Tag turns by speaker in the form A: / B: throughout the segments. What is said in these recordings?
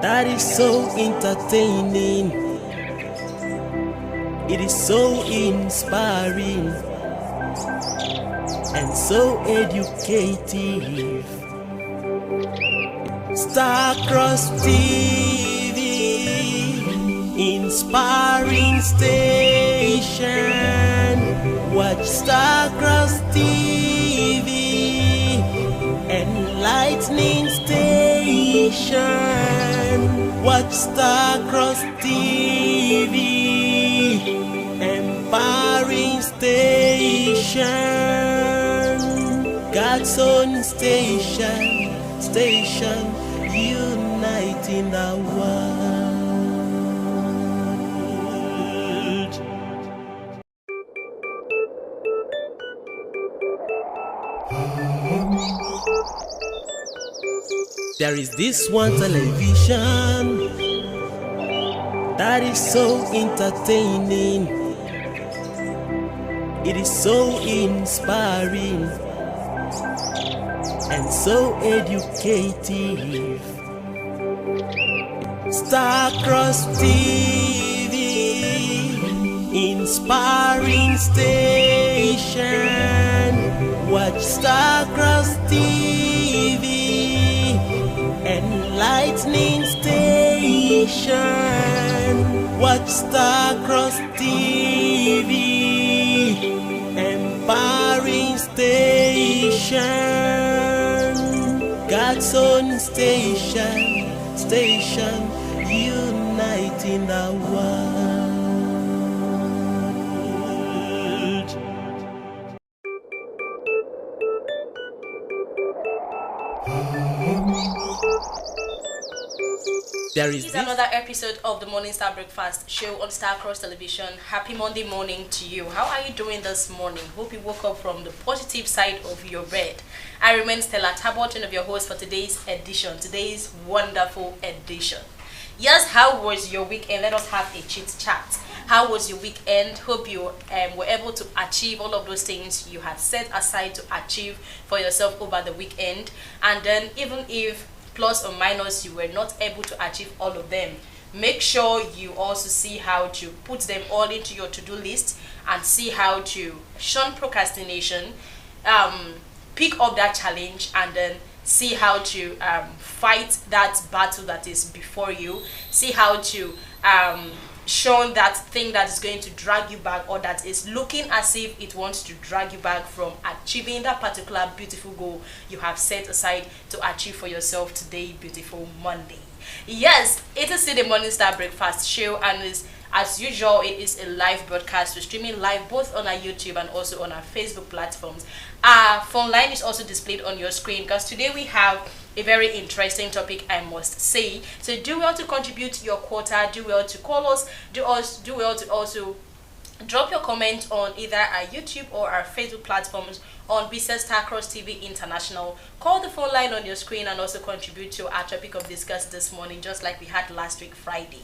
A: that is so entertaining. It is so inspiring and so educative. Starcross TV, inspiring station. Watch Starcross TV, enlightening station. Watch Starcross TV, empowering station. God's own station, uniting the world. There is this one television that is so entertaining. It is so inspiring and so educative. Starcross TV, inspiring station. Watch Starcross TV, enlightening station. Watch Starcross TV, empowering station. God's own station, uniting the world.
B: This is another episode of the Morning Star Breakfast show on Starcross Television. Happy Monday morning to you. How are you doing this morning? Hope you woke up from the positive side of your bed. I remain Stella Tabot, one of your hosts for today's edition, today's wonderful edition. Yes, how was your weekend? Let us have a chit chat. How was your weekend? Hope you were able to achieve all of those things you had set aside to achieve for yourself over the weekend. And then even if plus or minus you were not able to achieve all of them, make sure you also see how to put them all into your to-do list and see how to shun procrastination, pick up that challenge, and then see how to fight that battle that is before you. See how to shun that thing that is going to drag you back, or that is looking as if it wants to drag you back from achieving that particular beautiful goal you have set aside to achieve for yourself today, beautiful Monday. Yes, it is still the Morning Star Breakfast show, and as usual, it is a live broadcast. We're streaming live both on our YouTube and also on our Facebook platforms. Our phone line is also displayed on your screen, because today we have a very interesting topic, I must say. So do well to contribute your quota, do well to call us, do well to also drop your comment on either our YouTube or our Facebook platforms on BCS Starcross TV International. Call the phone line on your screen and also contribute to our topic of discuss this morning, just like we had last week Friday.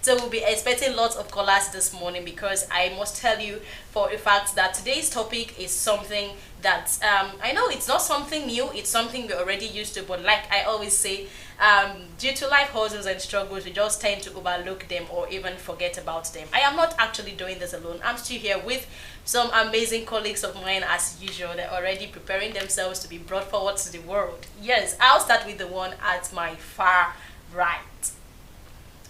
B: So we'll be expecting lots of callers this morning, because I must tell you for a fact that today's topic is something that I know it's not something new, it's something we're already used to, but like I always say, due to life hustles and struggles, we just tend to overlook them or even forget about them. I am not actually doing this alone. I'm still here with some amazing colleagues of mine as usual. They're already preparing themselves to be brought forward to the world. Yes, I'll start with the one at my far right.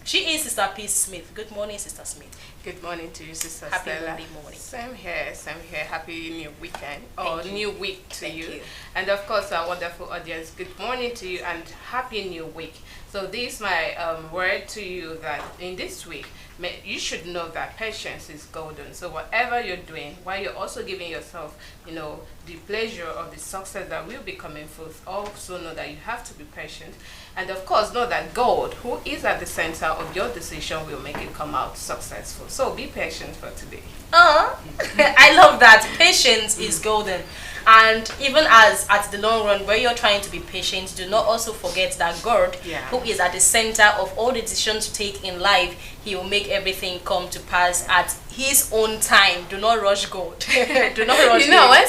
B: She is Sister Peace Smith. Good morning, Sister Smith.
C: Good morning to you, Sister
B: Happy
C: Stella.
B: Monday morning.
C: Same here. Happy new weekend
B: Thank you.
C: New week to
B: Thank you.
C: And of course, our wonderful audience, good morning to you and happy new week. So this is my word to you, that in this week, you should know that patience is golden. So whatever you're doing, while you're also giving yourself, the pleasure of the success that will be coming forth, also know that you have to be patient. And of course, know that God, who is at the center of your decision, will make it come out successful. So be patient for today.
B: I love that. Patience is golden. And even as at the long run, where you're trying to be patient, do not also forget that God, who is at the center of all the decisions you take in life, He will make everything come to pass at His own time. Do not rush God. Do not rush
C: When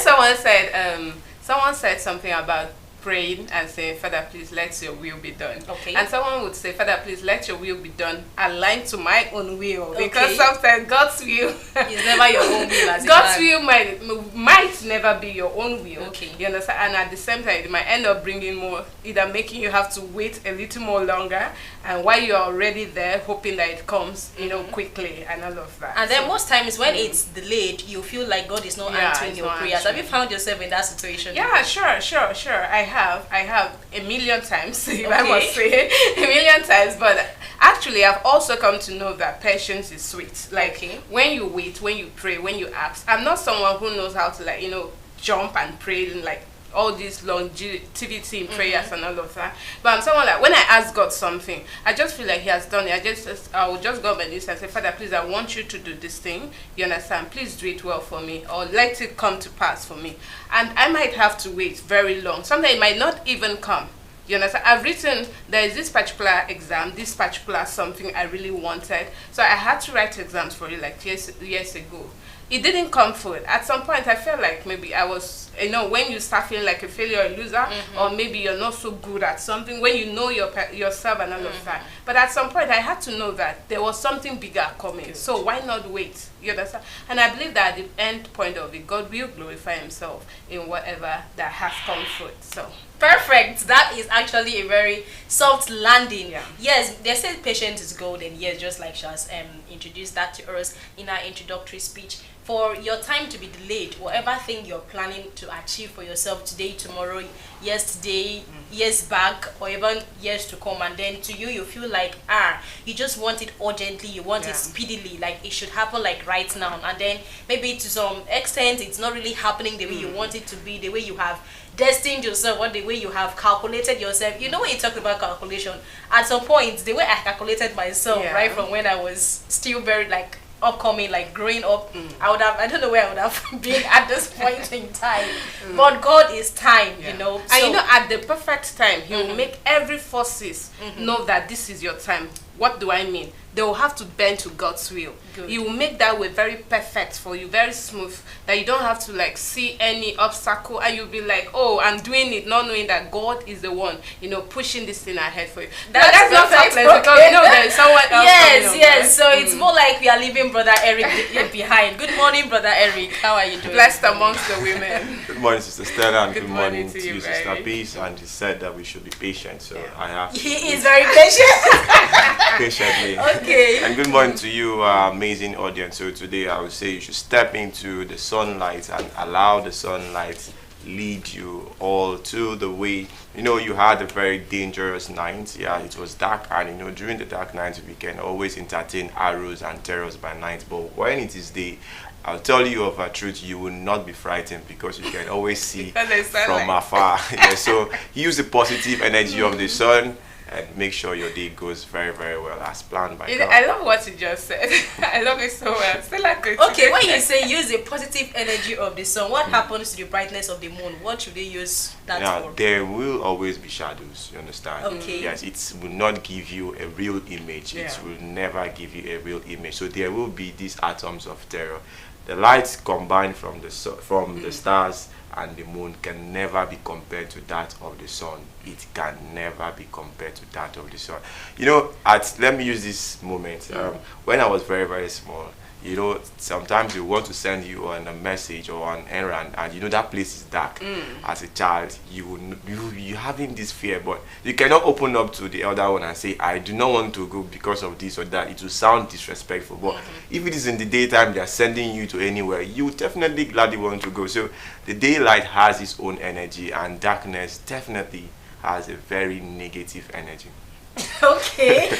C: someone said something about praying and saying, Father, please let your will be done.
B: Okay.
C: And someone would say, Father, please let your will be done aligned to my own will.
B: Okay.
C: Because sometimes God's will
B: It's never your own will as
C: God's
B: a man.
C: will might never be your own will.
B: Okay.
C: You understand? And at the same time, it might end up bringing more, either making you have to wait a little more longer, and while you're already there, hoping that it comes, quickly and all of that.
B: And then most times when it's delayed, you feel like God is not answering
C: it's
B: your
C: not
B: prayers. Have you
C: answering.
B: found yourself in that situation?
C: Yeah, sure. I have a million times, if I
B: Okay.
C: must say, a million times. But actually, I've also come to know that patience is sweet. Like
B: Okay.
C: when you wait, when you pray, when you ask. I'm not someone who knows how to jump and pray and all this longevity in prayers and all of that. But I'm someone like when I ask God something, I just feel like He has done it. I will just go on my knees and say, Father, please, I want you to do this thing. You understand? Please do it well for me, or let it come to pass for me. And I might have to wait very long. Sometimes it might not even come. You understand? I've written, there is this particular exam, this particular something I really wanted. So I had to write exams for it years ago. It didn't come forward. At some point, I felt like maybe I was, when you start feeling like a failure or a loser, or maybe you're not so good at something, when you know yourself and all of that. But at some point, I had to know that there was something bigger coming. So why not wait? You understand? And I believe that at the end point of it, God will glorify Himself in whatever that has come forth. So.
B: Perfect. That is actually a very soft landing.
C: Yeah.
B: Yes, they say patience is golden. Yes, just like she has introduced that to us in our introductory speech. For your time to be delayed, whatever thing you're planning to achieve for yourself today, tomorrow, yesterday, years back, or even years to come, and then to you feel like you just want it urgently, you want it speedily, like it should happen like right now, and then maybe to some extent it's not really happening the way you want it to be, the way you have destined yourself, or the way you have calculated yourself. You know, when you talk about calculation, at some point the way I calculated myself, right from when I was still very upcoming, growing up, I don't know where I would have been at this point in time. But God is time, So,
C: and at the perfect time, He will make every forces know that this is your time. What do I mean? They will have to bend to God's will.
B: Good.
C: He will make that way very perfect for you, very smooth, that you don't have to see any obstacle, and you'll be like, oh, I'm doing it, not knowing that God is the one, pushing this thing ahead for you.
B: That's
C: not
B: perfect,
C: something because there is someone else.
B: Yes. So it's more like we are leaving Brother Eric behind. Good morning, Brother Eric. How are you doing?
C: Blessed amongst the women.
D: Good morning, Sister Stella, and good
C: morning
D: morning
C: to
D: to
C: you,
D: you, Sister
C: baby.
D: Peace. And he said that we should be patient, so I have to
B: He
D: be
B: is very patient.
D: patiently.
B: Okay.
D: And good morning to you, amazing audience. So today I would say you should step into the sunlight and allow the sunlight lead you all to the way. You had a very dangerous night. Yeah, it was dark, and during the dark nights we can always entertain arrows and terrors by night. But when it is day, I'll tell you of a truth, you will not be frightened because you can always see from afar. Yeah, so use the positive energy of the sun and make sure your day goes very, very well as planned by God.
C: I love what you just said. I love it so well. Still
B: Okay, when you say use the positive energy of the sun, what happens to the brightness of the moon? What should they use that for?
D: There will always be shadows, you understand?
B: Okay.
D: Yes, it will not give you a real image.
C: Yeah.
D: It will never give you a real image. So there will be these atoms of terror. The lights combined from the the stars and the moon can never be compared to that of the sun. It can never be compared to that of the sun. Let me use this moment. When I was very, very small, sometimes you want to send you on a message or an errand, and that place is dark. As a child, you having this fear, but you cannot open up to the elder one and say, I do not want to go because of this or that. It will sound disrespectful. But if it is in the daytime, they are sending you to anywhere, you definitely gladly want to go. So the daylight has its own energy, and darkness definitely has a very negative energy.
B: Okay.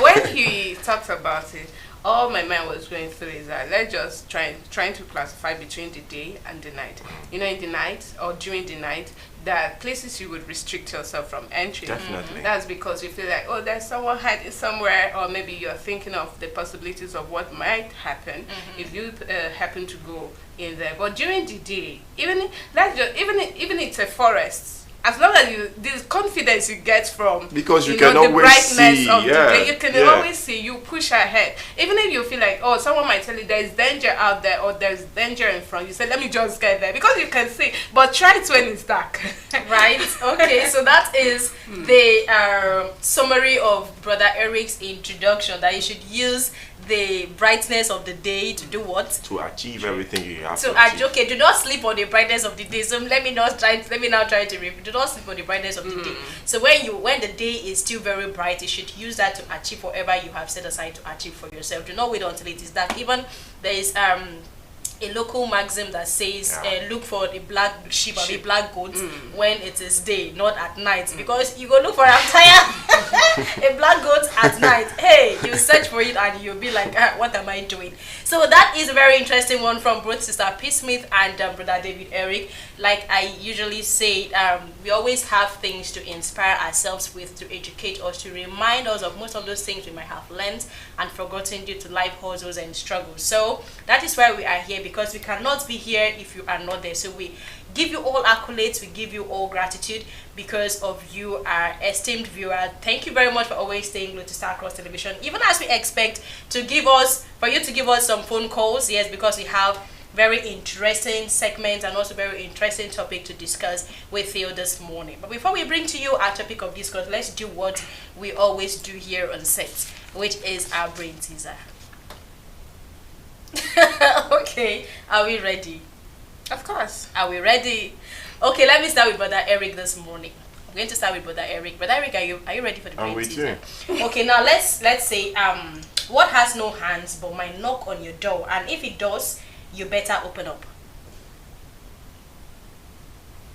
C: When he talked about it, all my mind was going through is that let's just trying to classify between the day and the night. In the night or during the night, there are places you would restrict yourself from entering.
D: Definitely.
C: That's because you feel like, oh, there's someone hiding somewhere, or maybe you're thinking of the possibilities of what might happen if you happen to go in there. But during the day, even it's a forest, as long as this confidence you get from,
D: because you
C: know,
D: can
C: the
D: always
C: brightness
D: see,
C: of the
D: yeah,
C: day, you can
D: yeah.
C: always see, you push ahead. Even if you feel like, oh, someone might tell you there's danger out there or there's danger in front, you say, let me just get there, because you can see, but try it when it's dark.
B: Right? Okay, so that is the summary of Brother Eric's introduction, that you should use the brightness of the day to do what?
D: To achieve everything you have
B: So
D: to achieve.
B: okay, do not sleep on the brightness of the day. So let me now try to repeat. Do not sleep on the brightness of the day. So when the day is still very bright, you should use that to achieve whatever you have set aside to achieve for yourself. Do not wait until it is dark. Even there is a local maxim that says look for the black sheep or the black goat when it is day, not at night, because you go look for a black goat at night. Hey, you search for it and you'll be like, what am I doing? So that is a very interesting one from both Sister P. Smith and Brother David Eric. Like I usually say, we always have things to inspire ourselves with, to educate us, to remind us of most of those things we might have learned and forgotten due to life hustles and struggles. So that is why we are here, because we cannot be here if you are not there. So we give you all accolades, we give you all gratitude because of you, our esteemed viewer. Thank you very much for always staying glued to Star Cross Television, even as we expect for you to give us some phone calls. Yes, because we have very interesting segments and also very interesting topic to discuss with you this morning. But before we bring to you our topic of discourse, let's do what we always do here on set, which is our brain teaser. Okay, are we ready?
C: Of course.
B: Are we ready? Okay, let me start with Brother Eric this morning. I'm going to start with Brother Eric. Brother Eric, are you ready for the brain teaser? Okay, now let's say what has no hands but might knock on your door, and if it does, you better open up.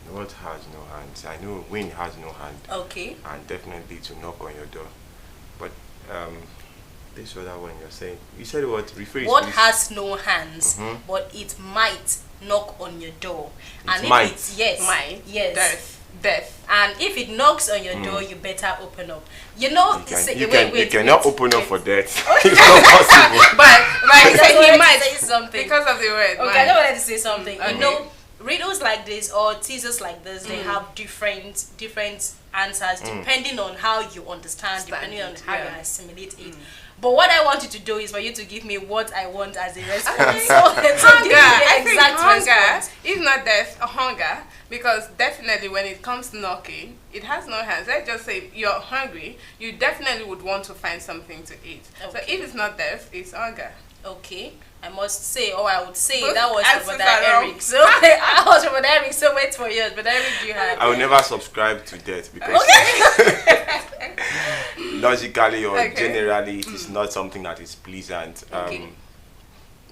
D: What has no hands? I know wind has no hand.
B: Okay.
D: And definitely to knock on your door. But this other one you're saying, you said what? Rephrase.
B: What
D: please.
B: has no hands but it might knock on your door? And if
D: might.
B: it's yes,
C: Might.
B: yes,
C: Death.
B: and if it knocks on your door, you better open up. You know,
D: You cannot open up for death. It's not possible.
C: But
B: I
C: he
B: just
C: said
B: wanted
C: he
B: to
C: might
B: say something.
C: because of the word.
B: Okay, I
C: might.
B: just wanted to say something.
C: Okay.
B: You know, riddles like this or teasers like this, they have different answers depending on how you understand, depending on how you assimilate it. But what I want you to do is for you to give me what I want as a response.
C: Okay.
B: So
C: Hunger.
B: give me
C: I
B: the
C: think
B: exact
C: hunger,
B: response.
C: if not death, hunger. Because definitely when it comes to knocking, it has no hands. Let's just say you're hungry, you definitely would want to find something to eat. So
B: Okay.
C: if it's not death, it's hunger.
B: Okay, I must say, or I would say
C: Both
B: that was
C: answers
B: for Brother
C: are wrong.
B: Eric. So I was for Brother Eric. So wait for yours. Brother Eric, do you have?
D: I will never subscribe to death because logically or
C: Okay.
D: generally it is not something that is pleasant.
B: Okay.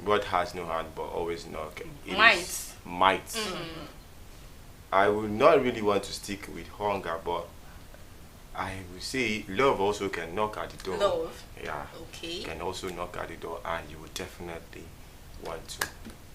D: What has no hand but always knock? It
C: Might.
D: is might. I would not really want to stick with hunger, but I would say love also can knock at the door.
B: Love.
D: Yeah.
B: Okay.
D: Can also knock at the door, and you would definitely want to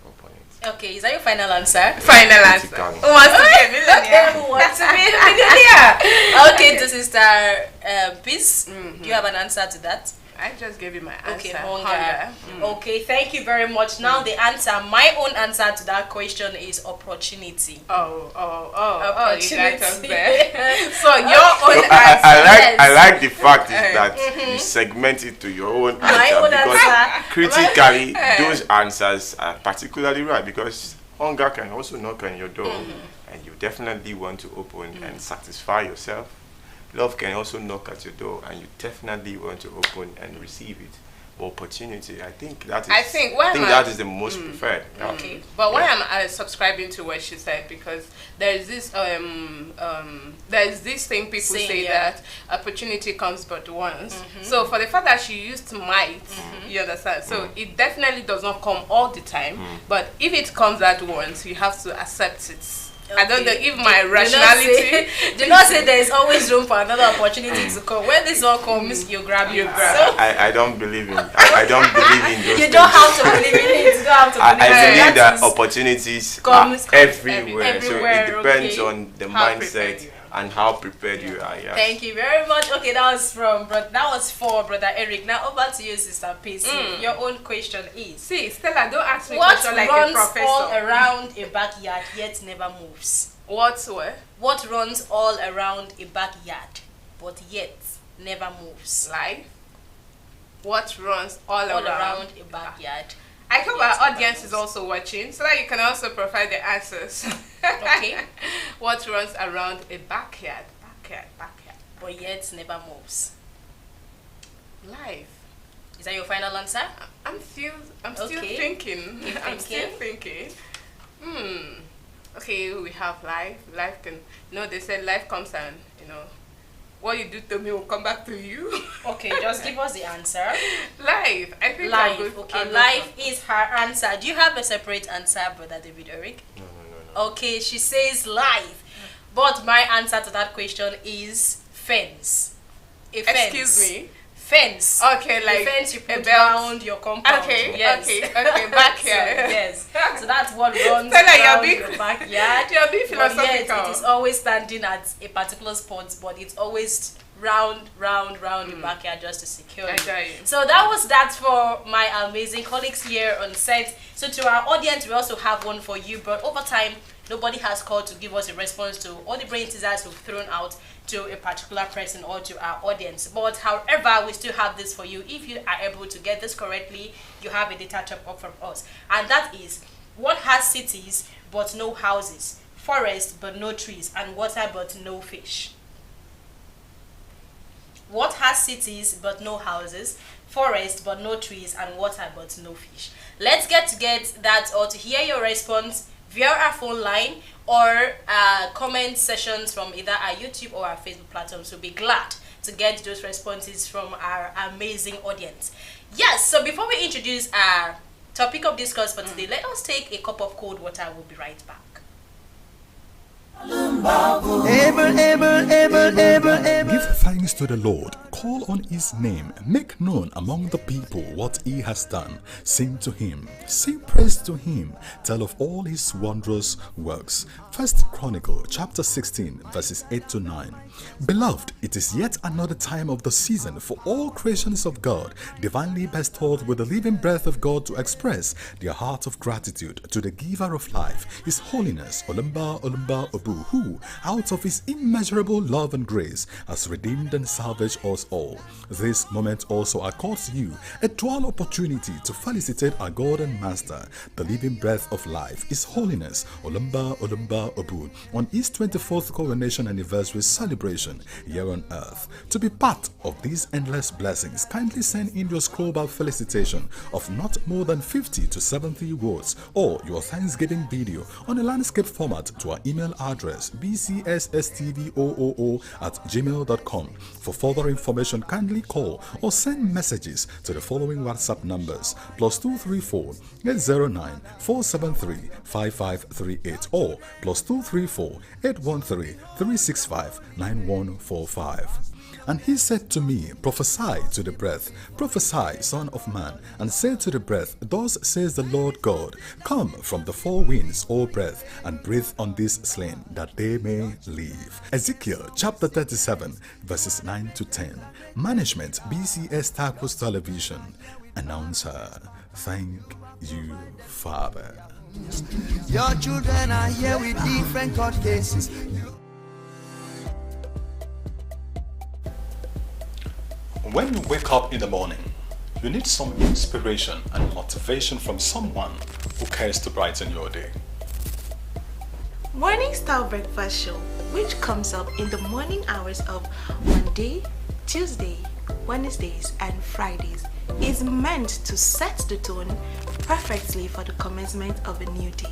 D: open it.
B: Okay, is that your final answer?
C: Final answer.
D: Critically.
C: Who wants to be a millionaire?
B: Who wants to be a millionaire? Okay, to Sister Peace, do you have an answer to that?
C: I just gave you my answer.
B: Okay, hunger. Okay, thank you very much. Now the answer, my own answer to that question is opportunity.
C: Oh, you got us
B: Opportunity.
C: there. So your own
D: I
C: answer.
D: I like the fact is that you segment it to your own answer
B: own
D: because
B: answer.
D: critically those answers are particularly right because hunger can also knock on your door and you definitely want to open and satisfy yourself. Love can also knock at your door and you definitely want to open and receive it. Opportunity, I think that is that is the most preferred. Yeah.
C: Okay, but why I'm subscribing to what she said, because there's this thing people say that opportunity comes but once. So for the fact that she used might, you understand. So it definitely does not come all the time, but if it comes at once, you have to accept it. I don't know if my rationality.
B: Do not say there is always room for another opportunity to come. When this one comes, you grab it. So
D: I don't believe in I don't believe in those
B: you
D: things.
B: don't have to believe in it. You don't have to believe
D: I
B: in it.
D: believe that
B: is-
D: opportunities
B: comes
D: are everywhere.
B: everywhere,
D: So it depends
B: okay.
D: on the
C: How prepared
D: mindset
C: you
D: and how prepared you are. Yeah.
B: Thank you very much. Okay, that was for Brother Eric. Now over to you, Sister Peace. Your own question is:
C: See, Stella, don't ask me
B: what
C: question like a
B: runs
C: professor.
B: all around a backyard yet never moves?
C: What's what?
B: What runs all around a backyard, but yet never moves?
C: Life. What runs all
B: All
C: around?
B: around a backyard.
C: I hope
B: Yes,
C: our
B: never
C: audience
B: moves.
C: is also watching so that you can also provide the answers.
B: Okay.
C: What runs around a backyard? Backyard.
B: But yet never moves.
C: Life.
B: Is that your final answer?
C: I'm still
B: Okay.
C: thinking.
B: You're
C: I'm still
B: thinking?
C: thinking. Okay, we have life. Life can, they said life comes and, what you do to me will come back to you.
B: Okay, just give us the answer.
C: Life. I think I'll
B: Life.
C: go-
B: Okay,
C: I'll go
B: life
C: for-
B: is her answer. Do you have a separate answer, Brother David Eric?
D: No.
B: Okay, she says life. But my answer to that question is fence. A fence.
C: Excuse me.
B: Fence.
C: Okay, like
B: the fence you
C: a
B: put
C: belt.
B: around your compound.
C: Okay,
B: Yes.
C: okay, back
B: So,
C: here.
B: yes. So that's what runs
C: Stella, you're
B: around
C: being-
B: your backyard.
C: You're being
B: But yet
C: philosophical.
B: it is always standing at a particular spot, but it's always round the backyard just to secure
C: I
B: you.
C: got you.
B: So that was that for my amazing colleagues here on set. So to our audience, we also have one for you, but over time, nobody has called to give us a response to all the brain teasers we've thrown out to a particular person or to our audience. But however, we still have this for you. If you are able to get this correctly, you have a data chop up from us. And that is, what has cities but no houses, forest but no trees, and water but no fish? What has cities but no houses, forest but no trees, and water but no fish? Let's get that or to hear your response via our phone line or comment sessions from either our YouTube or our Facebook platforms. We'll be glad to get those responses from our amazing audience. Yes, so before we introduce our topic of discourse for today, let us take a cup of cold water. We'll be right back.
E: Give thanks to the Lord, call on his name, make known among the people what he has done. Sing to him, sing praise to him, tell of all his wondrous works. First Chronicle chapter 16 verses 8 to 9. Beloved, it is yet another time of the season for all creations of God, divinely bestowed with the living breath of God, to express their heart of gratitude to the giver of life, his holiness Olumba Obu, who out of his immeasurable love and grace has redeemed and salvaged us all. This moment also accords you a dual opportunity to felicitate our God and Master, the living breath of life, his holiness Olumba Obu, on his 24th coronation anniversary celebration here on earth. To be part of these endless blessings, kindly send in your scrollbar felicitation of not more than 50 to 70 words or your Thanksgiving video on a landscape format to our email address bcsstvo00@gmail.com. For further information, kindly call or send messages to the following WhatsApp numbers: +234 809 473 5538 or +234 813 365 9145. And he said to me, prophesy to the breath, prophesy, son of man, and say to the breath, thus says the Lord God, come from the four winds, O breath, and breathe on these slain, that they may live. Ezekiel chapter 37, verses 9 to 10. Management, BCS Tacos Television. Announcer, thank you, Father.
F: Your children are here with different court cases.
E: When you wake up in the morning, you need some inspiration and motivation from someone who cares to brighten your day.
G: Morning Star Breakfast Show, which comes up in the morning hours of Monday, Tuesday, Wednesdays, and Fridays, is meant to set the tone perfectly for the commencement of a new day.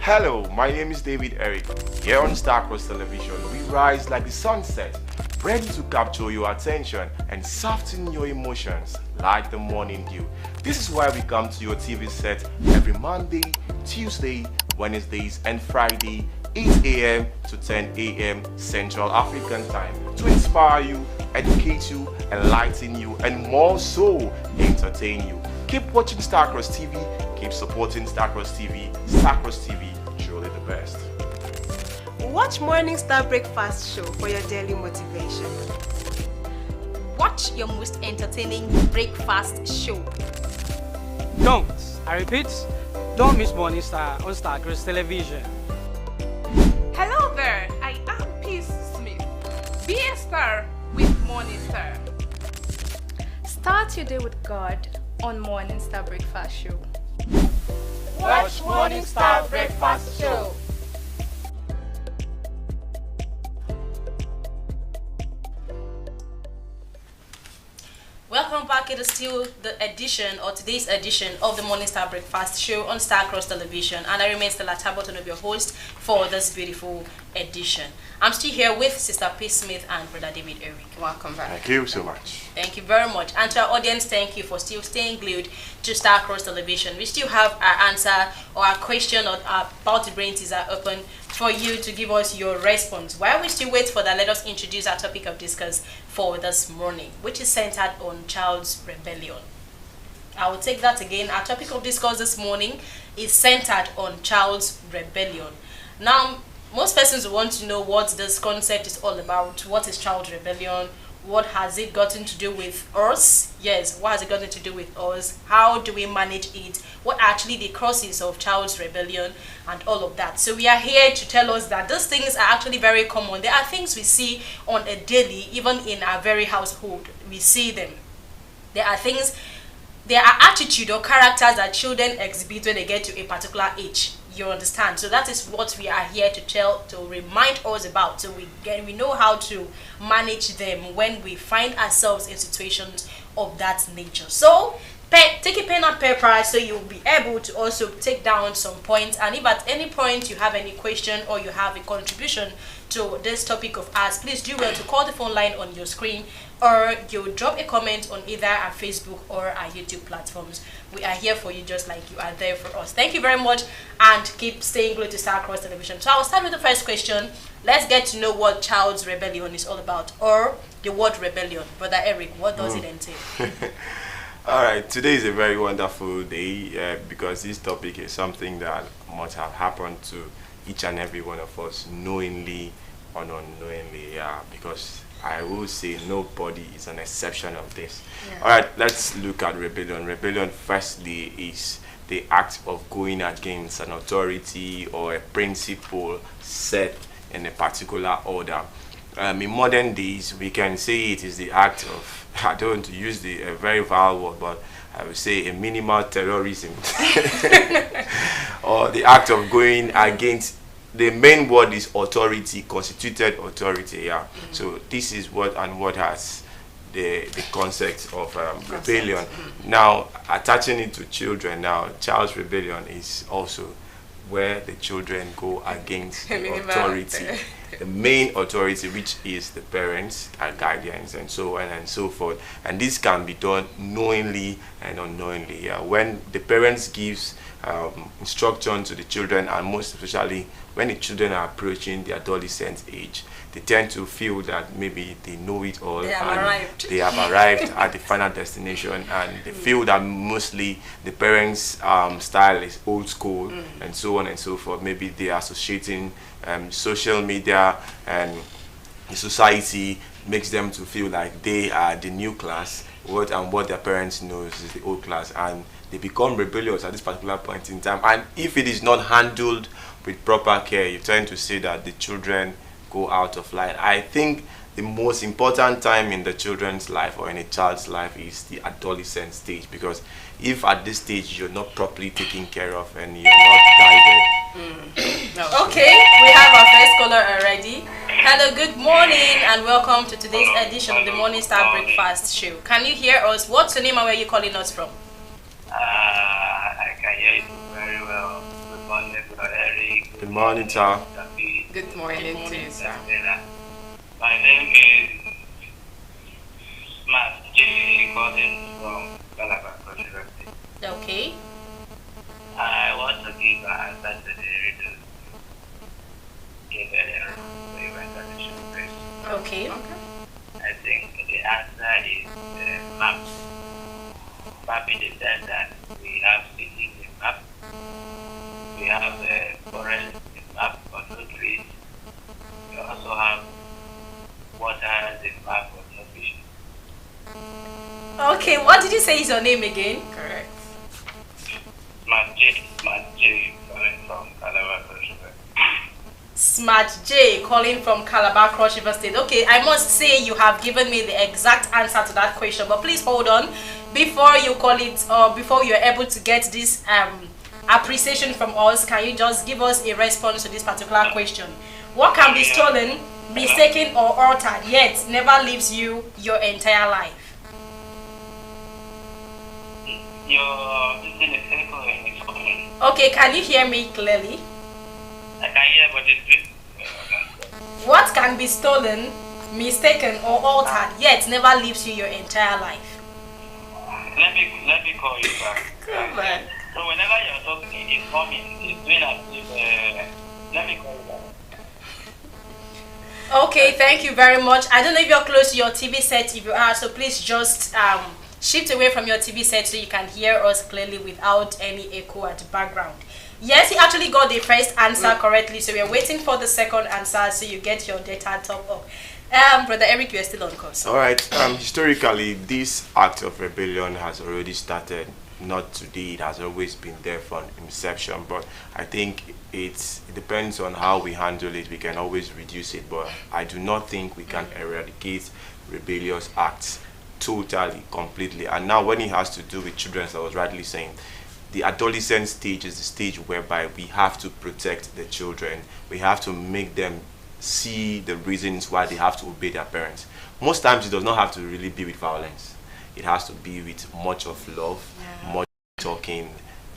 D: Hello, my name is David Eric. Here on Starcross Television, we rise like the sunset, ready to capture your attention and soften your emotions like the morning dew. This is why we come to your TV set every Monday, Tuesday, Wednesdays, and Friday, 8 a.m. to 10 a.m. Central African Time, to inspire you, educate you, enlighten you, and more so, entertain you. Keep watching Starcross TV, keep supporting Starcross TV. Starcross TV, truly the best.
G: Watch Morning Star Breakfast Show for your daily motivation.
B: Watch your most entertaining breakfast show.
H: I repeat, don't miss Morning Star on Starcross Television.
C: Star with Morning Star.
H: Start your day with God on Morning Star Breakfast Show.
C: Watch Morning Star Breakfast Show.
B: Welcome back. It is still the edition or today's edition of the Morning Star Breakfast Show on Star Cross Television, and I remain Stella Taboton of your host for this beautiful edition. I'm still here with Sister P. Smith and Brother David Eric.
C: Welcome back.
D: Thank you so much.
B: Thank you very much. And to our audience, thank you for still staying glued to Star Cross Television. We still have our answer or our question or our about the brain teaser open for you to give us your response. While we still wait for that, let us introduce our topic of discuss for this morning, which is centered on child's rebellion. I will take that again. Our topic of discourse this morning is centered on child's rebellion. Now, most persons want to know what this concept is all about. What is child rebellion? What has it gotten to do with us? Yes, what has it gotten to do with us? How do we manage it? What are actually the causes of child's rebellion and all of that? So we are here to tell us that these things are actually very common. There are things we see on a daily, even in our very household. We see them. There are things, there are attitude or characters that children exhibit when they get to a particular age. You understand? So that is what we are here to remind us about, so we know how to manage them when we find ourselves in situations of that nature. So take a pen and paper so you'll be able to also take down some points, and if at any point you have any question or you have a contribution to this topic of ours, please do well to call the phone line on your screen, or you drop a comment on either our Facebook or our YouTube platforms. We are here for you just like you are there for us. Thank you very much, and keep staying glued to Star Cross Television. So I'll start with the first question. Let's get to know what child's rebellion is all about, or the word rebellion. Brother Eric, what does it entail?
D: All right, today is a very wonderful day because this topic is something that must have happened to each and every one of us, knowingly or unknowingly, because I will say nobody is an exception of this. Yeah. All right, let's look at rebellion. Rebellion, firstly, is the act of going against an authority or a principle set in a particular order. In modern days, we can say it is the act of, I don't want to use the very vile word, but I would say a minimal terrorism. Or the act of going against, the main word is authority, constituted authority. Yeah. So this is what has the concept of rebellion. Now, attaching it to children, now child's rebellion is also where the children go against the authority, the main authority, which is the parents and guardians and so on and so forth. And this can be done knowingly and unknowingly. Yeah. When the parents gives instruction to the children, and most especially when the children are approaching the adolescent age, they tend to feel that maybe they know it all,
B: they have
D: arrived at the final destination, and they feel that mostly the parents' style is old school and so on and so forth. Maybe they are associating social media and the society makes them to feel like they are the new class, what their parents knows is the old class, and they become rebellious at this particular point in time. And if it is not handled with proper care, you tend to see that the children go out of line. I think the most important time in the children's life or in a child's life is the adolescent stage, because if at this stage you're not properly taken care of and you're not guided.
B: Okay, we have our first caller already. Hello, good morning, and welcome to today's edition of the Morning Star Breakfast Show. Can you hear us? What's your name and where are you calling us from?
I: I can hear you very well. Good morning, Brother Eric.
D: Good morning, sir.
C: Good morning to you, sir.
I: My name is Smart J. calling from Calabar, Controversy.
B: Okay.
I: I want to give an answer to the riddle. Give a evaluation first.
B: Okay.
I: I think the answer is map. Map in the sense that we have cities in map. We have forests in map but no trees. We also have waters in map but no fish.
B: Okay, what did you say is your name again?
C: Correct.
I: Smart J, calling from Calabar.
B: Smart J calling from Calabar, Cross River State. Okay, I must say you have given me the exact answer to that question, but please hold on before you call it or before you're able to get this appreciation from us. Can you just give us a response to this particular question? What can be stolen, mistaken, or altered yet never leaves you your entire life? Okay, can you hear me clearly?
I: I can hear, but it's
B: What can be stolen, mistaken, or altered yet never leaves you your entire life?
I: Let me call you back.
B: Come on.
I: So whenever you're talking, it's coming. It's doing as if. Let me call you back.
B: Okay, thank you very much. I don't know if you're close to your TV set. If you are, so please just shift away from your TV set so you can hear us clearly without any echo at the background. Yes, you actually got the first answer correctly, so we're waiting for the second answer so you get your data top up. Brother Eric, you're still on course.
D: All right. Historically, this act of rebellion has already started. Not today. It has always been there from inception. But I think it depends on how we handle it. We can always reduce it. But I do not think we can eradicate rebellious acts totally, completely. And now when it has to do with children, as I was rightly saying, the adolescent stage is the stage whereby we have to protect the children. We have to make them see the reasons why they have to obey their parents. Most times it does not have to really be with violence. It has to be with much of love, much talking,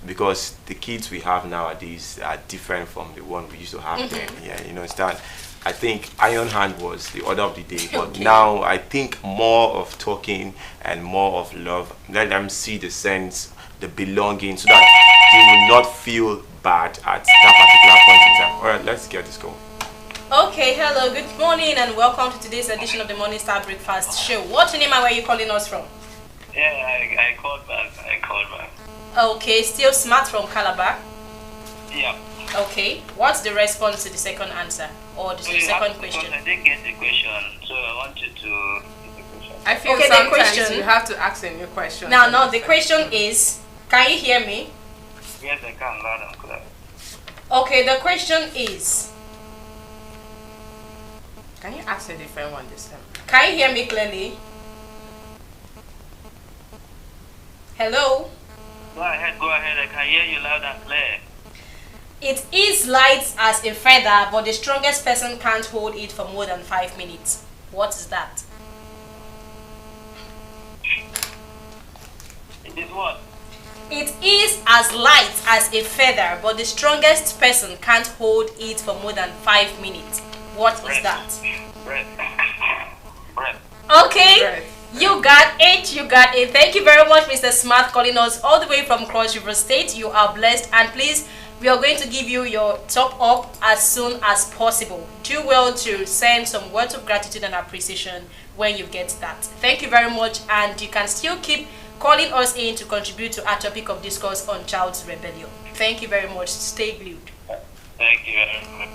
D: because the kids we have nowadays are different from the one we used to have then. Yeah, you understand? I think Iron Hand was the order of the day, but now I think more of talking and more of love. Let them see the sense, the belonging, so that they will not feel bad at that particular point in time. All right, let's get this going.
B: Okay, hello, good morning and welcome to today's edition of the Morning Star Breakfast Show. What's your name and where are you calling us from?
I: Yeah, I called back.
B: Okay, still Smart from Calabar?
I: Yeah.
B: Okay, what's the response to the second answer or the second question?
I: I didn't get the question, so I want you to get the question.
C: I feel
B: Okay, the
C: sometimes
B: question-
C: you have to ask a new question.
B: Now, the question is, can you hear me?
I: Yes, I can, loud and clear.
B: Okay, the question is,
C: Can you ask a different one this time?
B: can you hear me clearly? Hello?
I: Go ahead, I can hear you loud and clear.
B: It is light as a feather, but the strongest person can't hold it for more than 5 minutes. What is that?
I: It is what?
B: It is as light as a feather, but the strongest person can't hold it for more than 5 minutes. What is that?
I: Breath.
B: Okay,
C: Breath.
B: you got it. Thank you very much, Mr. Smart, calling us all the way from Cross River State. You are blessed, and please, we are going to give you your top up as soon as possible. Do well to send some words of gratitude and appreciation when you get that. Thank you very much, and you can still keep calling us in to contribute to our topic of discourse on child's rebellion. Thank you very much. Stay glued.
I: Thank you very much.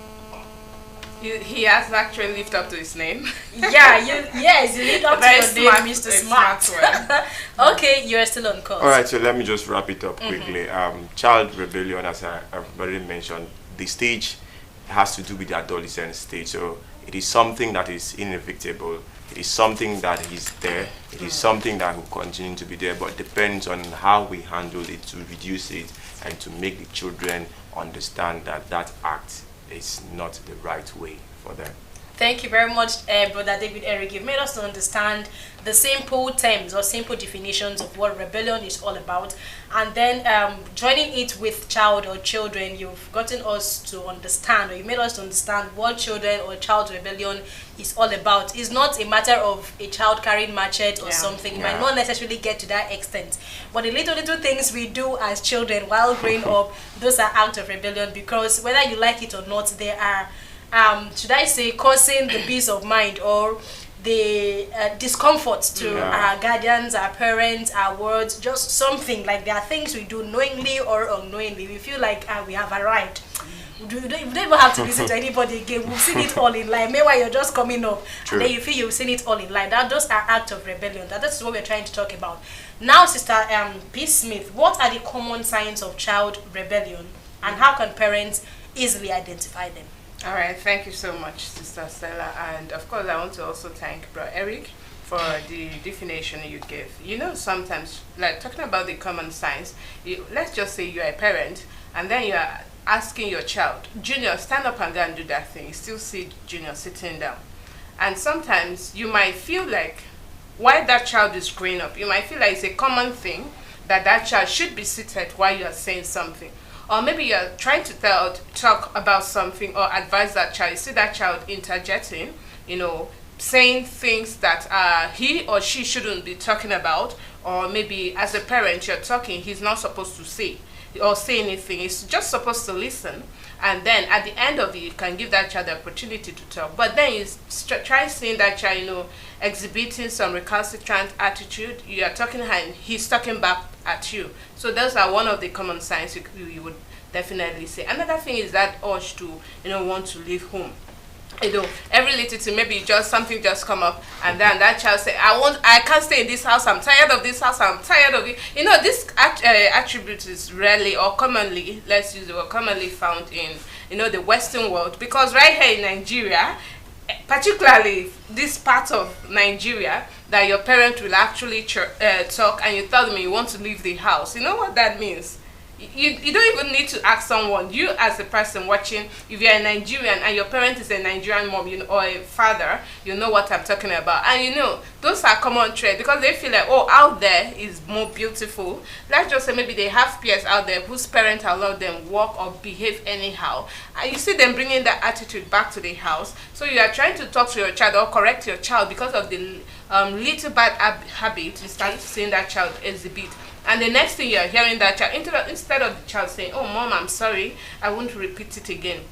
C: He has actually lived up to his name.
B: Yeah, you lead up to
C: Very
B: your
C: smart,
B: name, Mr.
C: a
B: Smart.
C: smart one.
B: Okay, you're still on course.
D: All right, so let me just wrap it up quickly. Child rebellion, as I've already mentioned, the stage has to do with the adolescent stage. So it is something that is inevitable. It is something that is there. It is something that will continue to be there, but it depends on how we handle it to reduce it and to make the children understand that that act is not the right way for them.
B: Thank you very much, Brother David Eric. You've made us to understand the simple terms or simple definitions of what rebellion is all about. And then joining it with child or children, you've gotten us to understand, or you made us to understand what children or child rebellion is all about. It's not a matter of a child carrying machete or something. You might not necessarily get to that extent. But the little things we do as children while growing up, those are acts of rebellion, because whether you like it or not, they are should I say, causing the peace of mind or the discomfort to our guardians, our parents, our words, just something like there are things we do knowingly or unknowingly. We feel like we have arrived. We don't even have to listen to anybody again. We've seen it all in life. Meanwhile, you're just coming up. And then you feel you've seen it all in life. Those are acts of rebellion. That's what we're trying to talk about. Now, Sister P. Smith, what are the common signs of child rebellion and how can parents easily identify them?
C: All right, thank you so much, Sister Stella. And of course, I want to also thank Bro Eric for the definition you gave. You know, sometimes, like talking about the common signs, let's just say you're a parent and then you're asking your child, Junior, stand up and go and do that thing. You still see Junior sitting down. And sometimes you might feel like, while that child is growing up, you might feel like it's a common thing that that child should be seated while you are saying something. Or maybe you're trying to talk about something or advise that child. You see that child interjecting, saying things that he or she shouldn't be talking about. Or maybe as a parent, you're talking, he's not supposed to say or say anything. He's just supposed to listen. And then at the end of it, you can give that child the opportunity to talk. But then you try seeing that child, exhibiting some recalcitrant attitude. You are talking and he's talking back at you. So those are one of the common signs you would definitely say. Another thing is that urge to, want to leave home. Every little thing, maybe just something just come up, and then that child say, I can't stay in this house, I'm tired of this house, I'm tired of it. This attribute is rarely or commonly, let's use the word, commonly found in, the Western world, because right here in Nigeria, particularly this part of Nigeria, that your parent will actually talk and you tell them you want to leave the house. You know what that means? You don't even need to ask someone. You as a person watching, if you're a Nigerian and your parent is a Nigerian mom, or a father, you know what I'm talking about. And those are common traits because they feel like, out there is more beautiful. Let's just say maybe they have peers out there whose parents allow them walk or behave anyhow. And you see them bringing that attitude back to the house. So you are trying to talk to your child or correct your child because of the little bad habit you start seeing that child exhibit. And the next thing you're hearing that child, instead of the child saying, oh, Mom, I'm sorry, I won't repeat it again.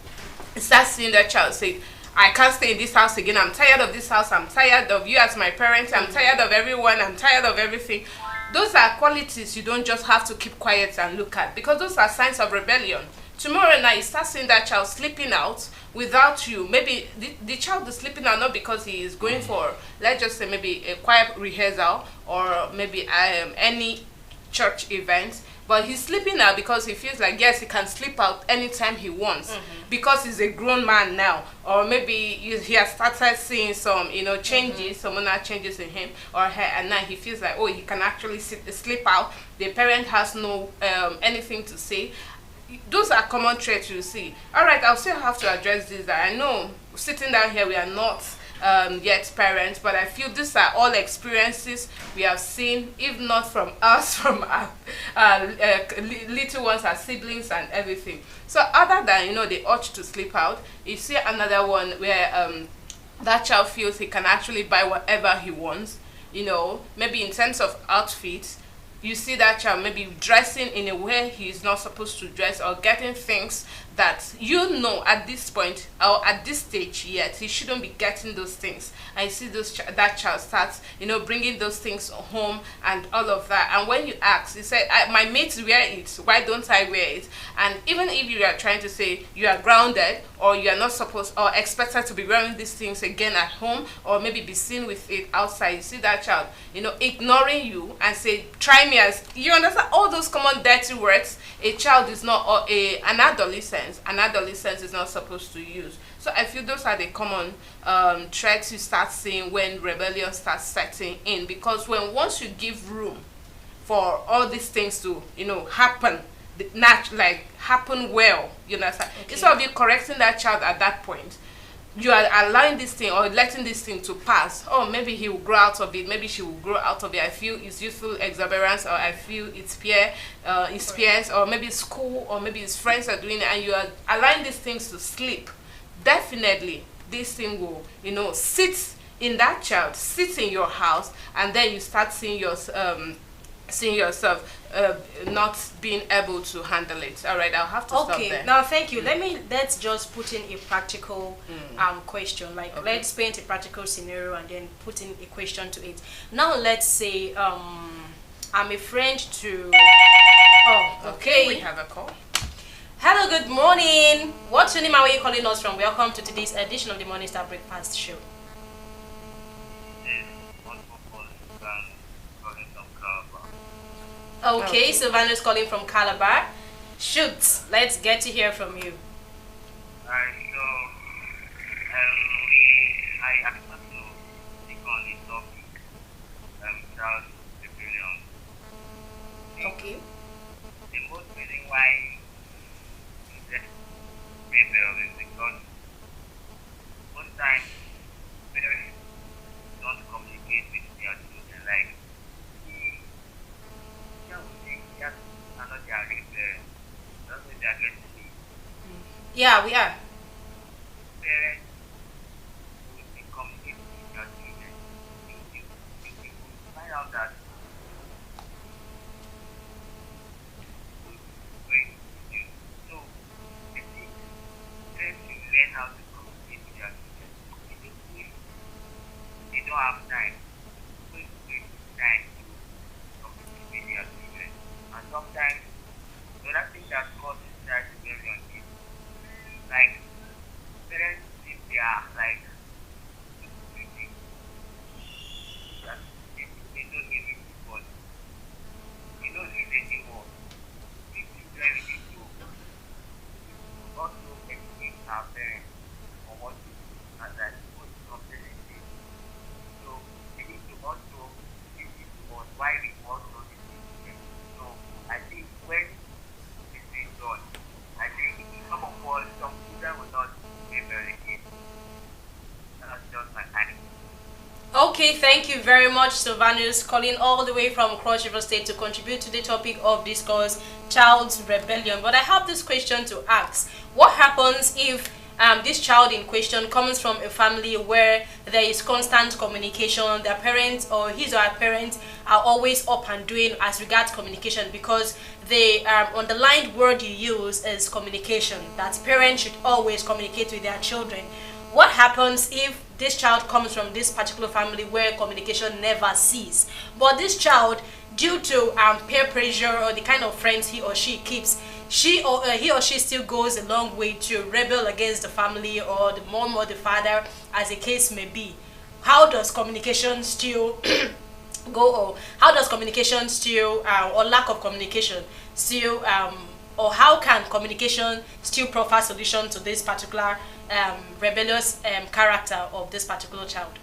C: You start seeing that child say, I can't stay in this house again. I'm tired of this house. I'm tired of you as my parents. I'm tired of everyone. I'm tired of everything. Those are qualities you don't just have to keep quiet and look at, because those are signs of rebellion. Tomorrow night, you start seeing that child sleeping out without you. Maybe the child is sleeping out not because he is going for, let's just say, maybe a choir rehearsal or maybe any church events, but he's sleeping out because he feels like, yes, he can sleep out anytime he wants, because he's a grown man now, or maybe he has started seeing some changes, some other changes in him or her, and now he feels like, he can actually sleep out. The parent has no anything to say. Those are common traits you see. All right, I'll still have to address this. I know sitting down here we are not yet parents, but I feel these are all experiences we have seen, if not from us, from our little ones, our siblings and everything. So other than the urge to sleep out, you see another one where that child feels he can actually buy whatever he wants. Maybe in terms of outfits, you see that child maybe dressing in a way he is not supposed to dress, or getting things that at this point or at this stage yet he shouldn't be getting those things. And you see that child starts bringing those things home and all of that. And when you ask, he said, my mates wear it, why don't I wear it? And even if you are trying to say you are grounded, or you are not supposed or expected to be wearing these things again at home, or maybe be seen with it outside, you see that child ignoring you and say, try me as, you understand all those common dirty words a child is not, an adolescent is not supposed to use. So I feel those are the common traits you start seeing when rebellion starts setting in, because once you give room for all these things to happen, happen well, understand? Okay. Instead of you correcting that child at that point, you are allowing this thing or letting this thing to pass. Maybe he will grow out of it, maybe she will grow out of it. I feel it's youthful exuberance, or I feel it's peers, or maybe school, or maybe his friends are doing it, and you are allowing these things to slip. Definitely this thing will sit in that child, sit in your house, and then you start seeing yourself not being able to handle it. All right, I'll have to stop there.
B: Now thank you. Let's just put in a practical question. Let's paint a practical scenario and then put in a question to it. Now let's say I'm a friend to
C: okay, we have a call.
B: Hello, good morning. What's your name and where are you calling us from? Welcome to today's edition of the Morning Star Breakfast Show. Okay, Sylvanus calling from Calabar. Shoot, let's get to hear from you.
I: So
B: Yeah, we are.
I: Parents would be communicating with their children. You find out that going to you. So I think parents should learn how to communicate with their children. Even if they don't have time, so it's take time to communicate with their children. And sometimes the other thing that causes child rebellion is like parents think they are like doing that they don't even report. You know, relating more. The children really do. Also educate our parents on what to do and that what something is this. So they need to also listen to us why we also listen to them. So I think when this is done, I think some of us, some children will not rebel again. That's just my opinion.
B: Okay, thank you very much, Sylvanus, calling all the way from Cross River State to contribute to the topic of discourse, child's rebellion. But I have this question to ask. What happens if this child in question comes from a family where there is constant communication, their parents or his or her parents are always up and doing as regards communication, because the underlined word you use is communication, that parents should always communicate with their children. What happens if this child comes from this particular family where communication never ceases, but this child, due to peer pressure or the kind of friends he or she keeps, he or she still goes a long way to rebel against the family or the mom or the father, as the case may be? How does communication still go, or how does communication still or lack of communication still or how can communication still provide solution to this particular rebellious character of this particular child?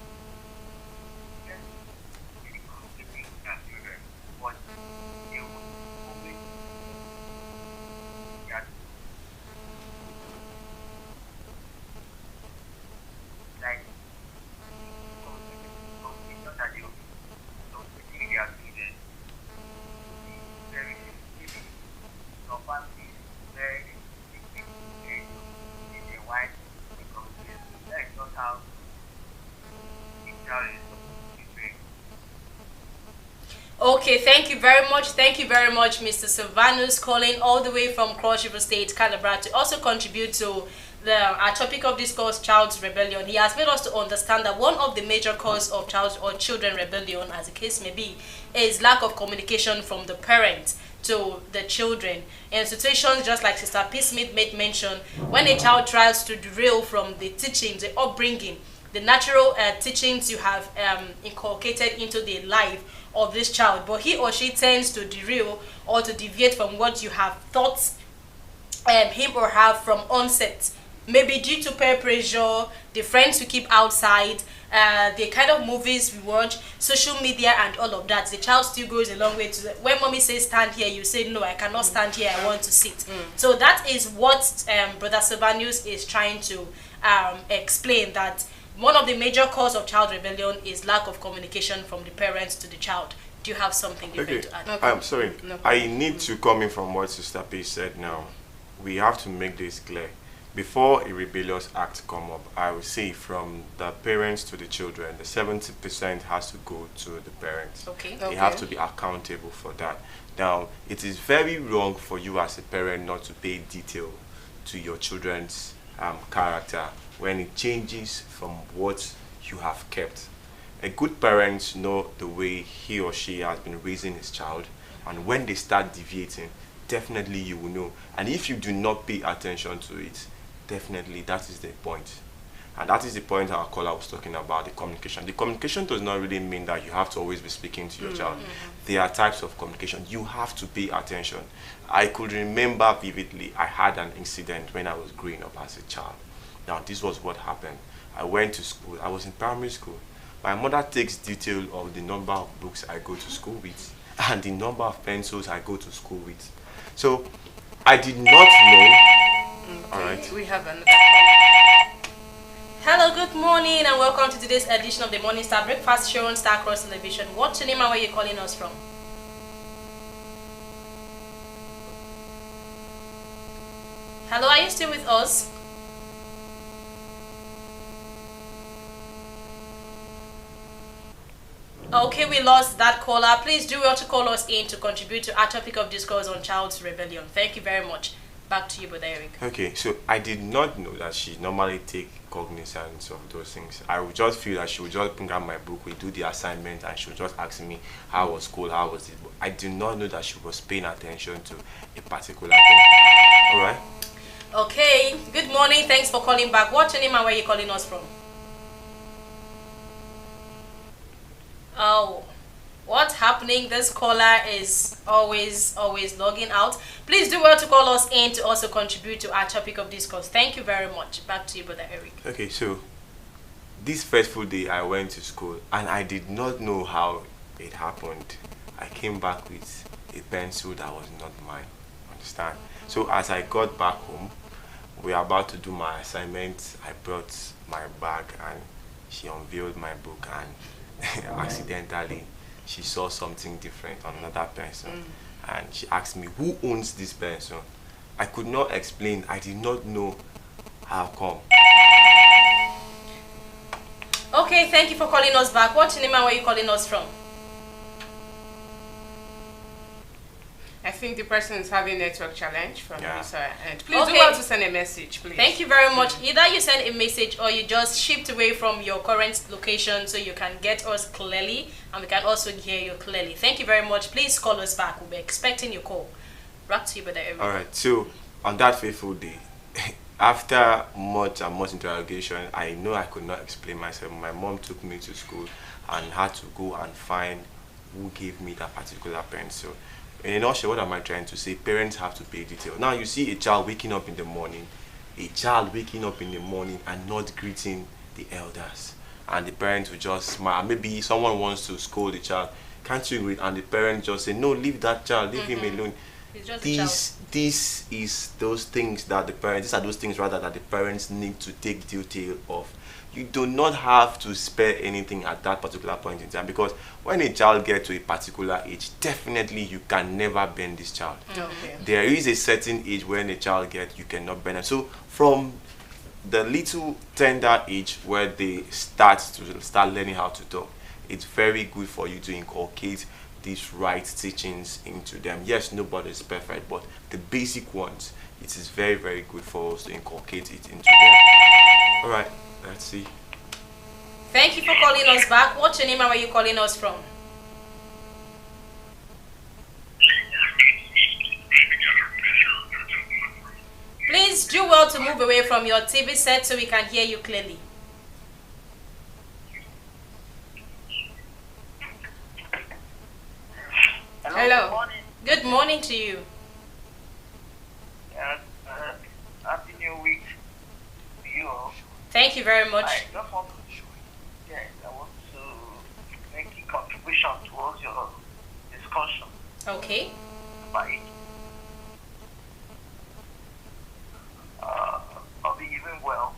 B: Okay, thank you very much. Thank you very much, Mr. Sylvanus, calling all the way from Cross River State, Calabar, to also contribute to our topic of discourse, child's rebellion. He has made us to understand that one of the major causes of child or children rebellion, as the case may be, is lack of communication from the parents to the children. In situations just like Sister P. Smith made mention, when a child tries to derail from the teachings, the upbringing, the natural teachings you have inculcated into the life of this child, but he or she tends to derail or to deviate from what you have taught him or her from onset, maybe due to peer pressure, the friends we keep outside, the kind of movies we watch, social media and all of that. The child still goes a long way to when mommy says stand here, you say no, I cannot stand here, I want to sit. So that is what Brother Sylvanus is trying to explain, that one of the major causes of child rebellion is lack of communication from the parents to the child. Do you have something different to add?
D: I'm sorry. No, I need to come in from what Sister P said now. We have to make this clear. Before a rebellious act come up, I would say from the parents to the children, the 70% has to go to the parents.
B: Okay.
D: They have to be accountable for that. Now, it is very wrong for you as a parent not to pay detail to your children's character when it changes from what you have kept. A good parent know the way he or she has been raising his child, and when they start deviating, definitely you will know. And if you do not pay attention to it, definitely that is the point. And that is the point our caller was talking about, the communication. The communication does not really mean that you have to always be speaking to your child. There are types of communication. You have to pay attention. I could remember vividly, I had an incident when I was growing up as a child. Now, this was what happened. I went to school. I was in primary school. My mother takes detail of the number of books I go to school with and the number of pencils I go to school with. So, I did not know.
C: Okay.
D: All right.
C: We have another call.
B: Hello, good morning, and welcome to today's edition of the Morning Star Breakfast Show on Star Cross Television. What's your name and where you're calling us from? Hello, are you still with us? Okay, we lost that caller. Please do well to call us in to contribute to our topic of discourse on child's rebellion. Thank you very much. Back to you, Brother Eric.
D: Okay, so I did not know that she normally take cognizance of those things. I would just feel that she would just bring out my book, we do the assignment, and she would just ask me how was school, how was it. But I did not know that she was paying attention to a particular thing. All right.
B: Okay, good morning. Thanks for calling back. What's your name and where are you calling us from? Oh, what's happening? This caller is always logging out. Please do well to call us in to also contribute to our topic of discourse. Thank you very much. Back to you, Brother Eric.
D: Okay, so this fateful day I went to school and I did not know how it happened. I came back with a pencil that was not mine. Understand? So as I got back home, we were about to do my assignment. I brought my bag and she unveiled my book, and accidentally she saw something different on another pencil. And she asked me, who owns this pencil? I could not explain. I did not know how come.
B: Okay, thank you for calling us back. What's your name and where are you calling us from?
C: I think the person is having network challenge from his end. Please
B: Okay.
C: do well to send a message, please.
B: Thank you very much. Either you send a message or you just shift away from your current location so you can get us clearly and we can also hear you clearly. Thank you very much. Please call us back. We'll be expecting your call. Back to you, Brother Eric.
D: All right. So on that fateful day, after much and much interrogation, I know I could not explain myself. My mom took me to school and had to go and find who gave me that particular pencil. In a nutshell, what am I trying to say? Parents have to pay detail. Now you see a child waking up in the morning, and not greeting the elders, and the parents will just smile. Maybe someone wants to scold the child, can't you greet? And the parent just say, no, leave that child, leave him alone.
B: He's just
D: These are those things that the parents need to take detail of. You do not have to spare anything at that particular point in time, because when a child gets to a particular age, definitely you can never bend this child.
C: Okay.
D: There is a certain age when a child gets, you cannot bend them. So from the little tender age where they start learning how to talk, it's very good for you to inculcate these right teachings into them. Yes, nobody is perfect, but the basic ones, it is very, very good for us to inculcate it into them. All right. Let's see.
B: Thank you for calling us back. What's your name and where are you calling us from? Please do well to move away from your TV set so we can hear you clearly.
C: Hello.
I: Good morning.
B: Good morning to you.
I: Happy New Week to you all.
B: Thank you very much.
I: I just want to make a contribution towards your discussion
B: Okay.
I: about it. Of the even well,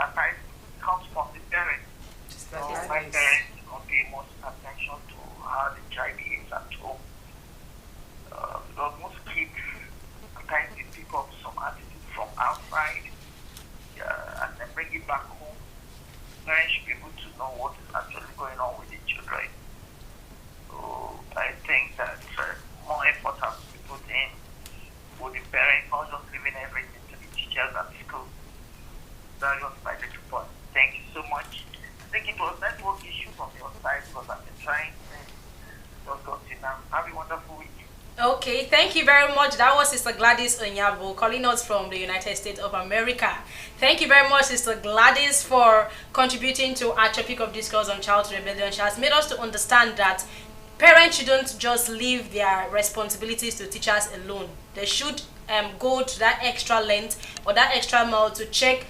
I: advice comes from the parents.
C: Just
I: So
C: like
I: my
C: that.
I: parents will pay most attention to how the child behaves at home. Because most kids sometimes they pick up some attitude from outside and then bring it back home. Parents should be able to know what is actually going on with the children. So I think that more effort has to be put in for the parents, not just leaving everything to the teachers at school. That was my little point. Thank you so much. I think it was network issue from your side because I've been trying to just got in now. Have a wonderful week.
B: Okay, thank you very much. That was Sister Gladys Onyabo calling us from the United States of America. Thank you very much, Sister Gladys, for contributing to our topic of discourse on child rebellion. She has made us to understand that parents shouldn't just leave their responsibilities to teachers alone. They should go to that extra length or that extra mile to check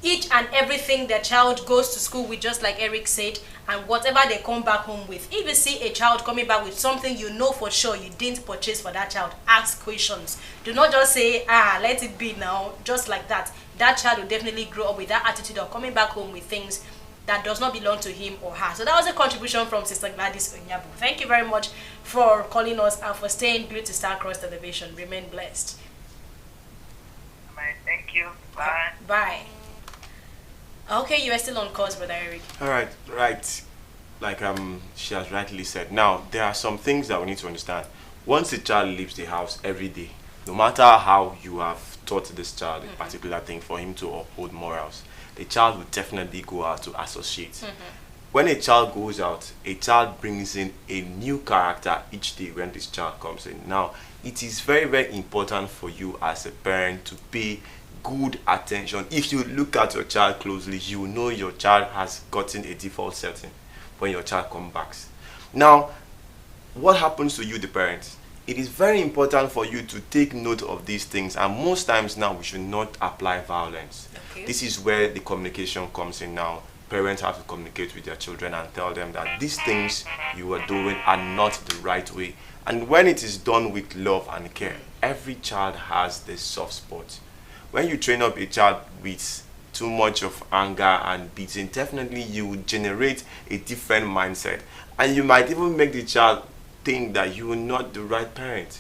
B: each and everything their child goes to school with, just like Eric said, and whatever they come back home with. If you see a child coming back with something you know for sure you didn't purchase for that child, ask questions. Do not just say, let it be now, just like that. That child will definitely grow up with that attitude of coming back home with things that does not belong to him or her. So that was a contribution from Sister Gladys Onyabo. Thank you very much for calling us and for staying glued to Star Cross Television. Remain blessed.
I: Am I right, thank you. Bye.
B: Bye. Okay, you are still on course, Brother Eric.
D: All right, right. Like she has rightly said. Now there are some things that we need to understand. Once a child leaves the house every day, no matter how you have taught this child a particular thing for him to uphold morals, the child will definitely go out to associate. When a child goes out, a child brings in a new character each day when this child comes in. Now, it is very, very important for you as a parent to pay good attention. If you look at your child closely, you will know your child has gotten a default setting when your child comes back. Now, what happens to you, the parents? It is very important for you to take note of these things, and most times now we should not apply violence.
B: Okay.
D: This is where the communication comes in now. Parents have to communicate with their children and tell them that these things you are doing are not the right way. And when it is done with love and care, every child has this soft spot. When you train up a child with too much of anger and beating, definitely you will generate a different mindset. And you might even make the child think that you are not the right parent.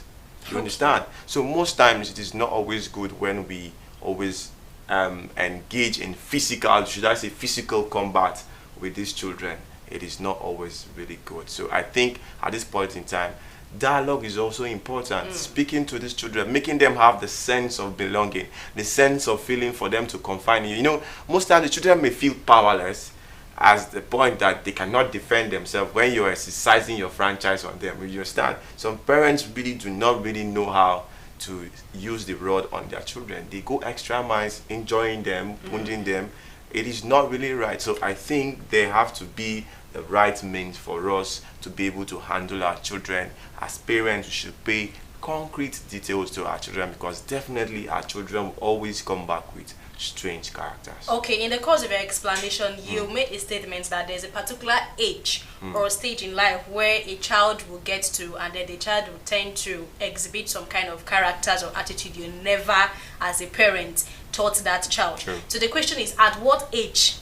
D: You understand? So most times it is not always good when we always engage in physical combat with these children. It is not always really good. So I think at this point in time, dialogue is also important. Speaking to these children, making them have the sense of belonging, the sense of feeling for them to confide in you. You know, most times the children may feel powerless as the point that they cannot defend themselves when you're exercising your franchise on them. You understand? Some parents really do not really know how to use the rod on their children. They go extra miles, enjoying them, wounding them. It is not really right. So I think there have to be the right means for us to be able to handle our children. As parents, we should pay concrete details to our children, because definitely our children will always come back with strange characters.
B: Okay, in the course of your explanation, you made a statement that there's a particular age or stage in life where a child will get to, and then the child will tend to exhibit some kind of characters or attitude you never, as a parent, taught that child.
D: True.
B: So the question is, at what age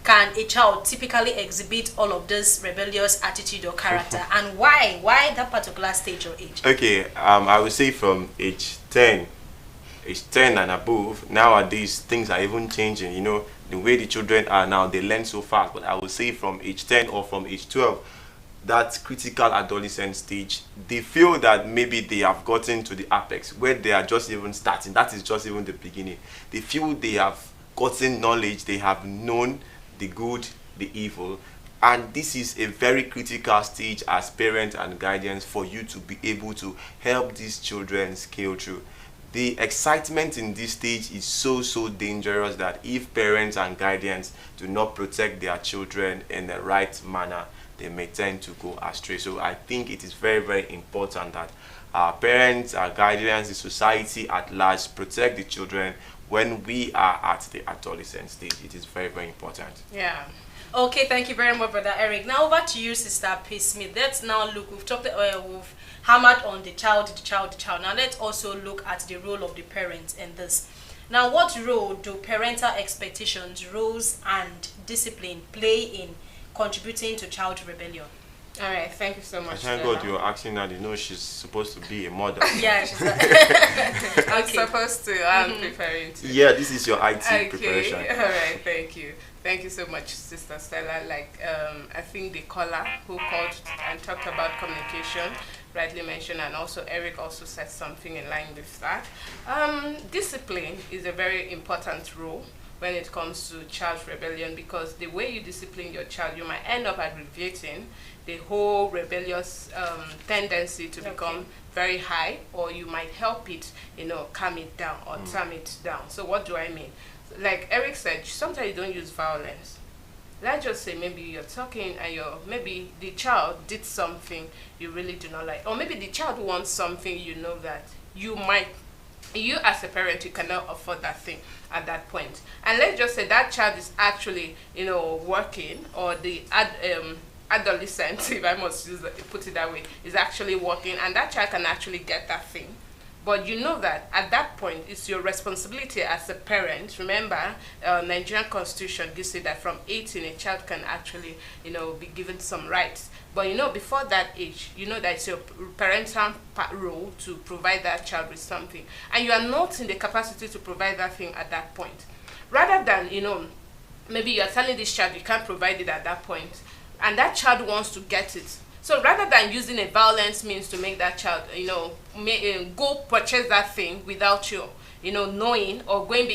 B: can a child typically exhibit all of this rebellious attitude or character, and why that particular stage or age?
D: Okay, I would say from age 10 and above. Nowadays things are even changing. You know, the way the children are now, they learn so fast. But I would say from age 10 or from age 12, that critical adolescent stage, they feel that maybe they have gotten to the apex where they are just even starting. That is just even the beginning. They feel they have gotten knowledge, they have known the good, the evil, and this is a very critical stage as parents and guardians for you to be able to help these children scale through. The excitement in this stage is so dangerous that if parents and guardians do not protect their children in the right manner, they may tend to go astray. So I think it is very important that our parents, our guardians, the society at large protect the children when we are at the adolescent stage. It is very important.
C: Yeah.
B: Okay, thank you very much, Brother Eric. Now over to you, Sister P. Smith. Let's now look, we've hammered on the child. Now let's also look at the role of the parents in this. Now, what role do parental expectations, rules, and discipline play in contributing to child rebellion?
C: All right, thank you so much.
D: Thank God you're asking that. You know, she's supposed to be a mother.
B: Yeah, she's
C: I'm supposed to. I'm preparing to.
D: Yeah, this is your IT preparation.
C: All right, thank you. Thank you so much, Sister Stella. I think the caller who called and talked about communication rightly mentioned, and also Eric also said something in line with that. Discipline is a very important role when it comes to child rebellion, because the way you discipline your child, you might end up aggravating the whole rebellious tendency to become very high, or you might help it, calm it down or tame it down. So what do I mean? Like Eric said, sometimes you don't use violence. Let's just say maybe you're talking and maybe the child did something you really do not like, or maybe the child wants something that you as a parent, you cannot afford that thing at that point. And let's just say that child is actually working, or the adolescent, if I must put it that way, is actually working, and that child can actually get that thing But you know that at that point, it's your responsibility as a parent. Remember, Nigerian Constitution gives you that from 18, a child can actually, be given some rights. But before that age, that it's your parental role to provide that child with something. And you are not in the capacity to provide that thing at that point. Rather than, maybe you are telling this child you can't provide it at that point, and that child wants to get it. So rather than using a violent means to make that child, go purchase that thing without you, knowing, or going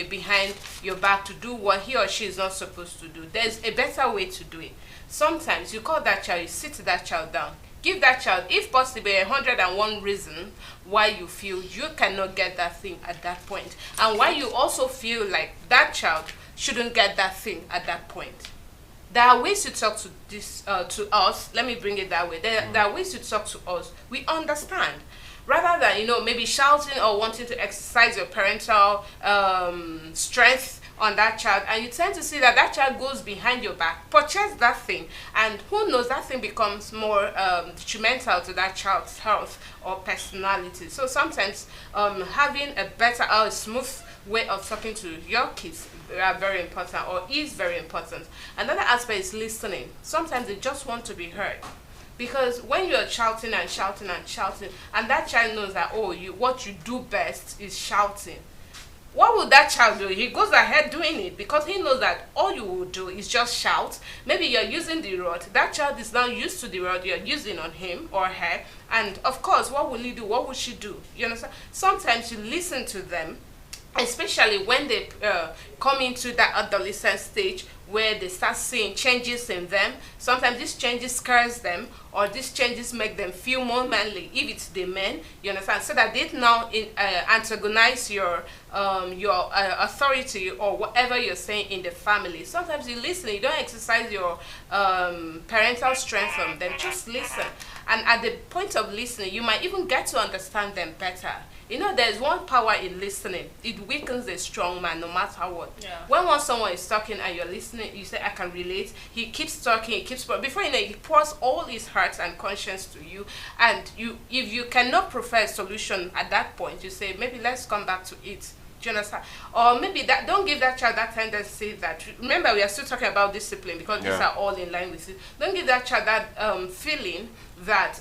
C: behind your back to do what he or she is not supposed to do, there's a better way to do it. Sometimes you call that child, you sit that child down, give that child, if possible, 101 reason why you feel you cannot get that thing at that point, and why you also feel like that child shouldn't get that thing at that point. There are ways to talk to us. Let me bring it that way. There are ways to talk to us. We understand. Rather than, maybe shouting or wanting to exercise your parental strength on that child, and you tend to see that child goes behind your back, purchase that thing, and who knows, that thing becomes more detrimental to that child's health or personality. So sometimes having a better or smooth way of talking to your kids are very important, or is very important. Another aspect is listening. Sometimes they just want to be heard. Because when you're shouting and shouting and shouting, and that child knows that, what you do best is shouting, what will that child do? He goes ahead doing it because he knows that all you will do is just shout. Maybe you're using the rod. That child is now used to the rod you're using on him or her. And of course, what will he do? What will she do? You understand? Sometimes you listen to them, especially when they come into that adolescent stage where they start seeing changes in them. Sometimes these changes scares them, or these changes make them feel more manly, if it's the men, you understand, so that they now antagonize your authority or whatever you're saying in the family. Sometimes you listen, you don't exercise your parental strength on them, just listen. And at the point of listening, you might even get to understand them better. There's one power in listening. It weakens a strong man no matter what.
B: Yeah.
C: When someone is talking and you're listening, you say, I can relate. He keeps talking, before you know it, he pours all his heart and conscience to you. And if you cannot prefer a solution at that point, you say, maybe let's come back to it. Do you understand? Or maybe don't give that child that tendency that, remember, we are still talking about discipline because these are all in line with it. Don't give that child that feeling that,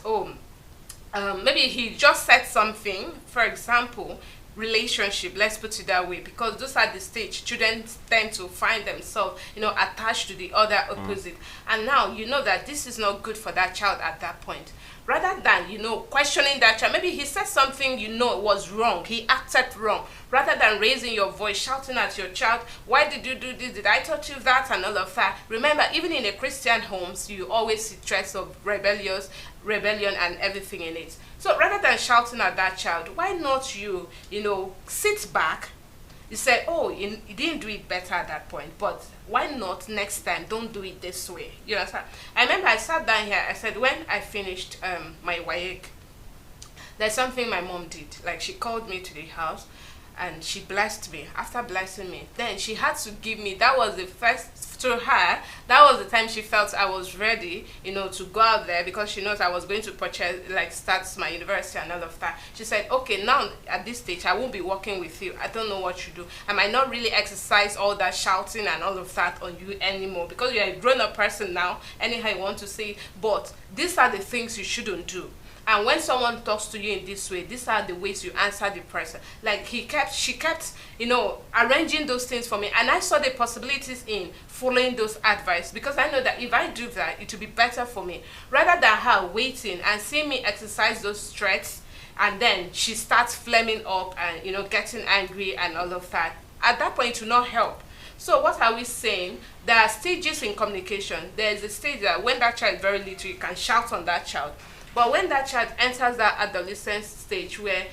C: maybe he just said something, for example, relationship, let's put it that way, because those are the stage children tend to find themselves, attached to the other opposite. And now you know that this is not good for that child at that point. Rather than, questioning that child, maybe he said something was wrong, he acted wrong. Rather than raising your voice, shouting at your child, why did you do this, did I taught you that, and all of that. Remember, even in a Christian homes, you always see traits of rebellion and everything in it. So rather than shouting at that child, why not you sit back? You say, you didn't do it better at that point, but why not next time? Don't do it this way. You understand? I remember I sat down here, I said, when I finished my WAEC, there's something my mom did. Like, she called me to the house and she blessed me. After blessing me, then she had to give me, that was the first, to her, that was the time she felt I was ready, to go out there, because she knows I was going to purchase, start my university and all of that. She said, okay, now at this stage, I won't be working with you. I don't know what you do. I might not really exercise all that shouting and all of that on you anymore, because you're a grown-up person now, anyhow you want to say, but these are the things you shouldn't do. And when someone talks to you in this way, these are the ways you answer the person. Like she kept, arranging those things for me. And I saw the possibilities in following those advice, because I know that if I do that, it will be better for me. Rather than her waiting and seeing me exercise those threats, and then she starts flaming up and, getting angry and all of that. At that point, it will not help. So what are we saying? There are stages in communication. There is a stage that when that child is very little, you can shout on that child. But when that child enters that adolescent stage where,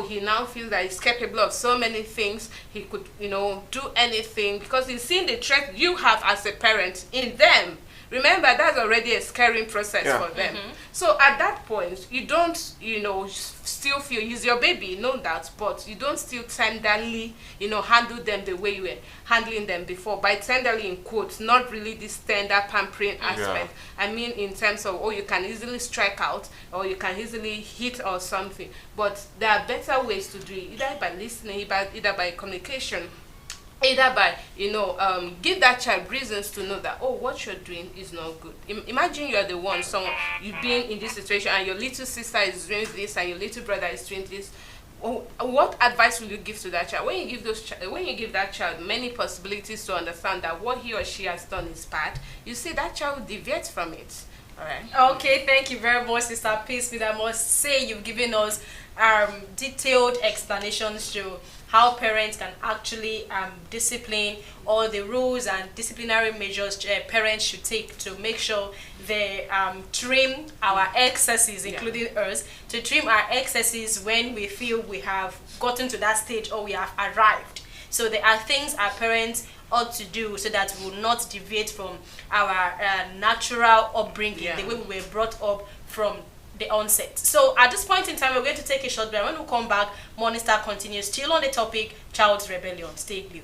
C: he now feels that he's capable of so many things, he could, do anything, because he's seeing the threat you have as a parent in them. remember that's already a scaring process
D: Yeah.
C: for them. So at that point, you don't, still feel he's your baby, no doubt, but you don't still tenderly, handle them the way you were handling them before. By tenderly in quotes, not really this tender pampering aspect. I mean in terms of, you can easily strike out or you can easily hit or something. But there are better ways to do it, either by listening, either by communication, either by give that child reasons to know that what you're doing is not good. Imagine you're the one, someone, you've been in this situation and your little sister is doing this and your little brother is doing this. What advice will you give to that child when you give that child many possibilities to understand that what he or she has done is bad? You see that child will deviate from it. All right.
B: Okay, thank you very much, Sister Peace. I must say you've given us detailed explanations to how parents can actually discipline, all the rules and disciplinary measures parents should take to make sure they trim our excesses, including us, to trim our excesses when we feel we have gotten to that stage or we have arrived. So there are things our parents ought to do so that we will not deviate from our natural upbringing, the way we were brought up from the onset. So at this point in time, we're going to take a short break. When we come back, Morning Star continues still on the topic child's rebellion. Stay glued.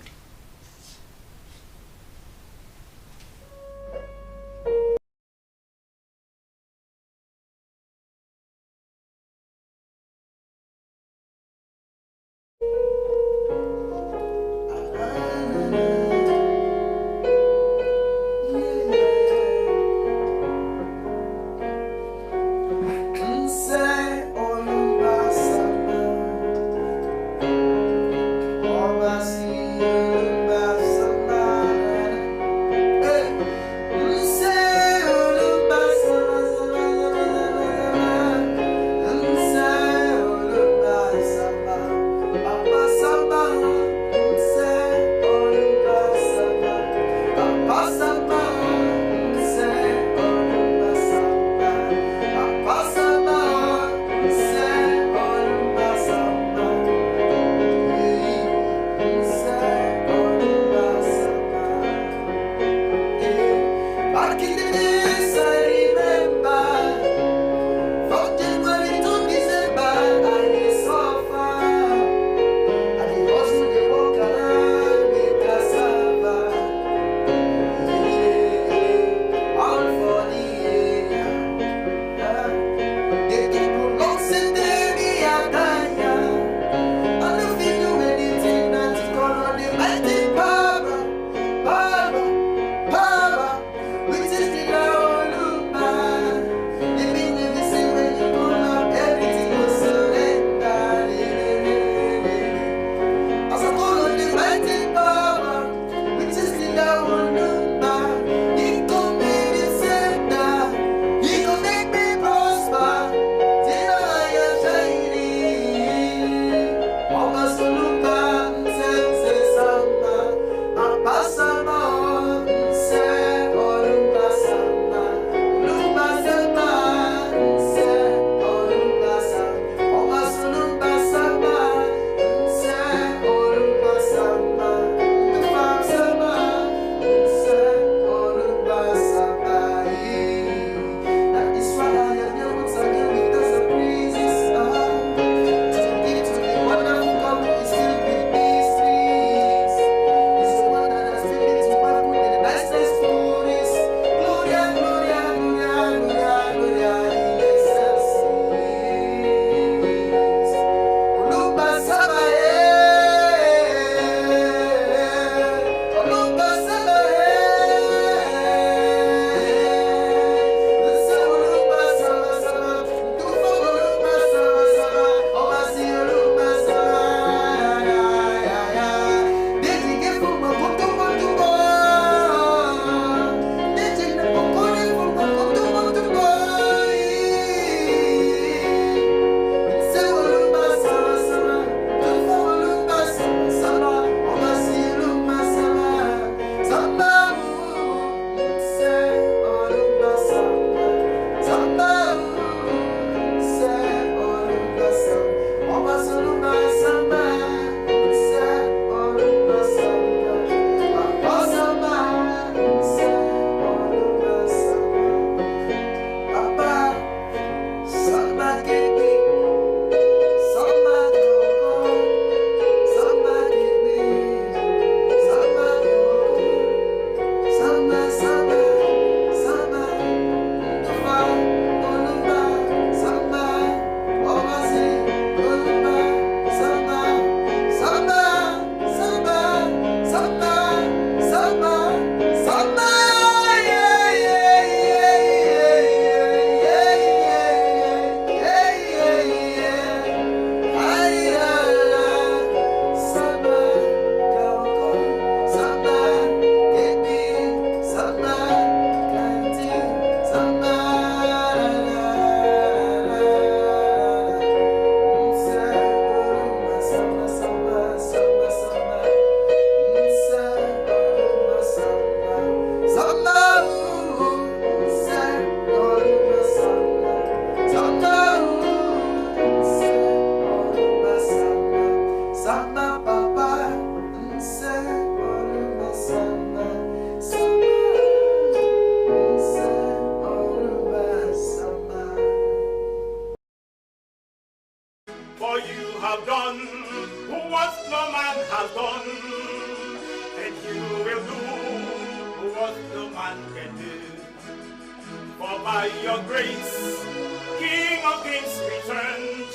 J: King of Kings returned.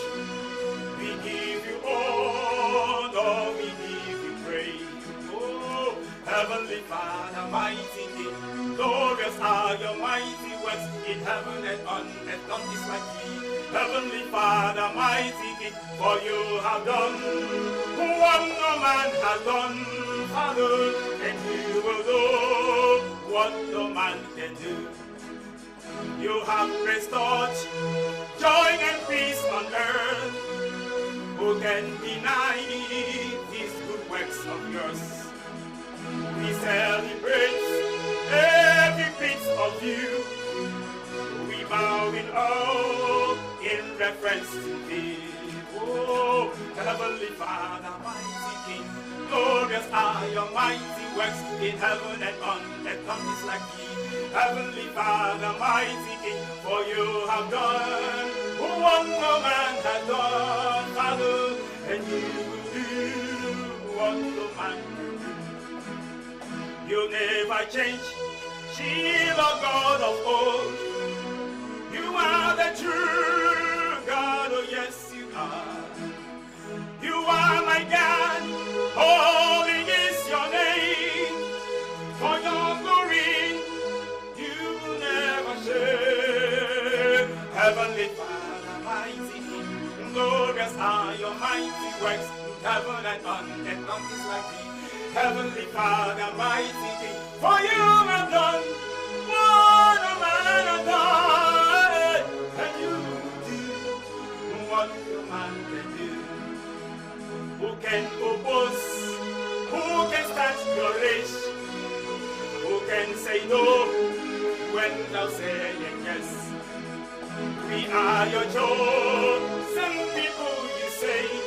J: We give you honor, we give you praise. Oh, Heavenly Father, mighty King, glorious are your mighty works in heaven and on earth. None is like thee. Heavenly Father, mighty King, for you have done what no man has done, Father, and you will do what no man can do. You have restored joy and peace on earth. Who can deny these good works of yours? We celebrate every bit of you. We bow in awe in reference to thee. Oh, Heavenly Father, mighty King, glorious are your mighty works in heaven and on earth. None is like thee. Heavenly Father, mighty King, for you have done what no man has done, Father, and you will do what no man can do. You never change, Shiva, God of old. You are the true God, oh yes you are. You are my God, holy is your name. For your glory, you will never share. Heavenly Father, mighty King, glorious are your mighty works in heaven and on earth. None is like thee. Heavenly Father, mighty King, for you have done what a man has done, and you do what no man can do. Who can oppose? Who can stand your race? Who can say no when thou sayest yes? We are your chosen people, you said.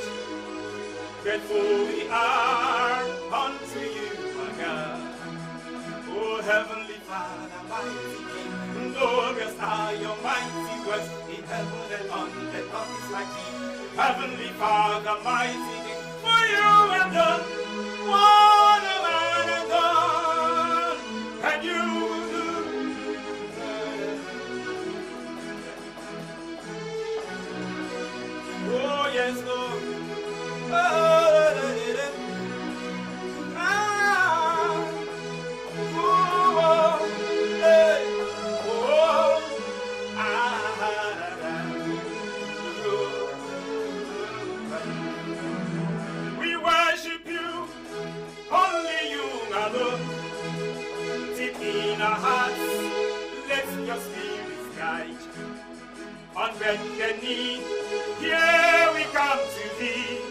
J: Grateful we are unto you, my God. Oh, Heavenly Father, mighty King, glorious are your mighty works in heaven and on earth. None is like thee. Heavenly Father, mighty King, for you have done what a man has done, and you will do. Oh, yes, Lord. Oh, we worship you, only you alone. Deep in our hearts, let your spirit guide. On bended knee, here we come to thee.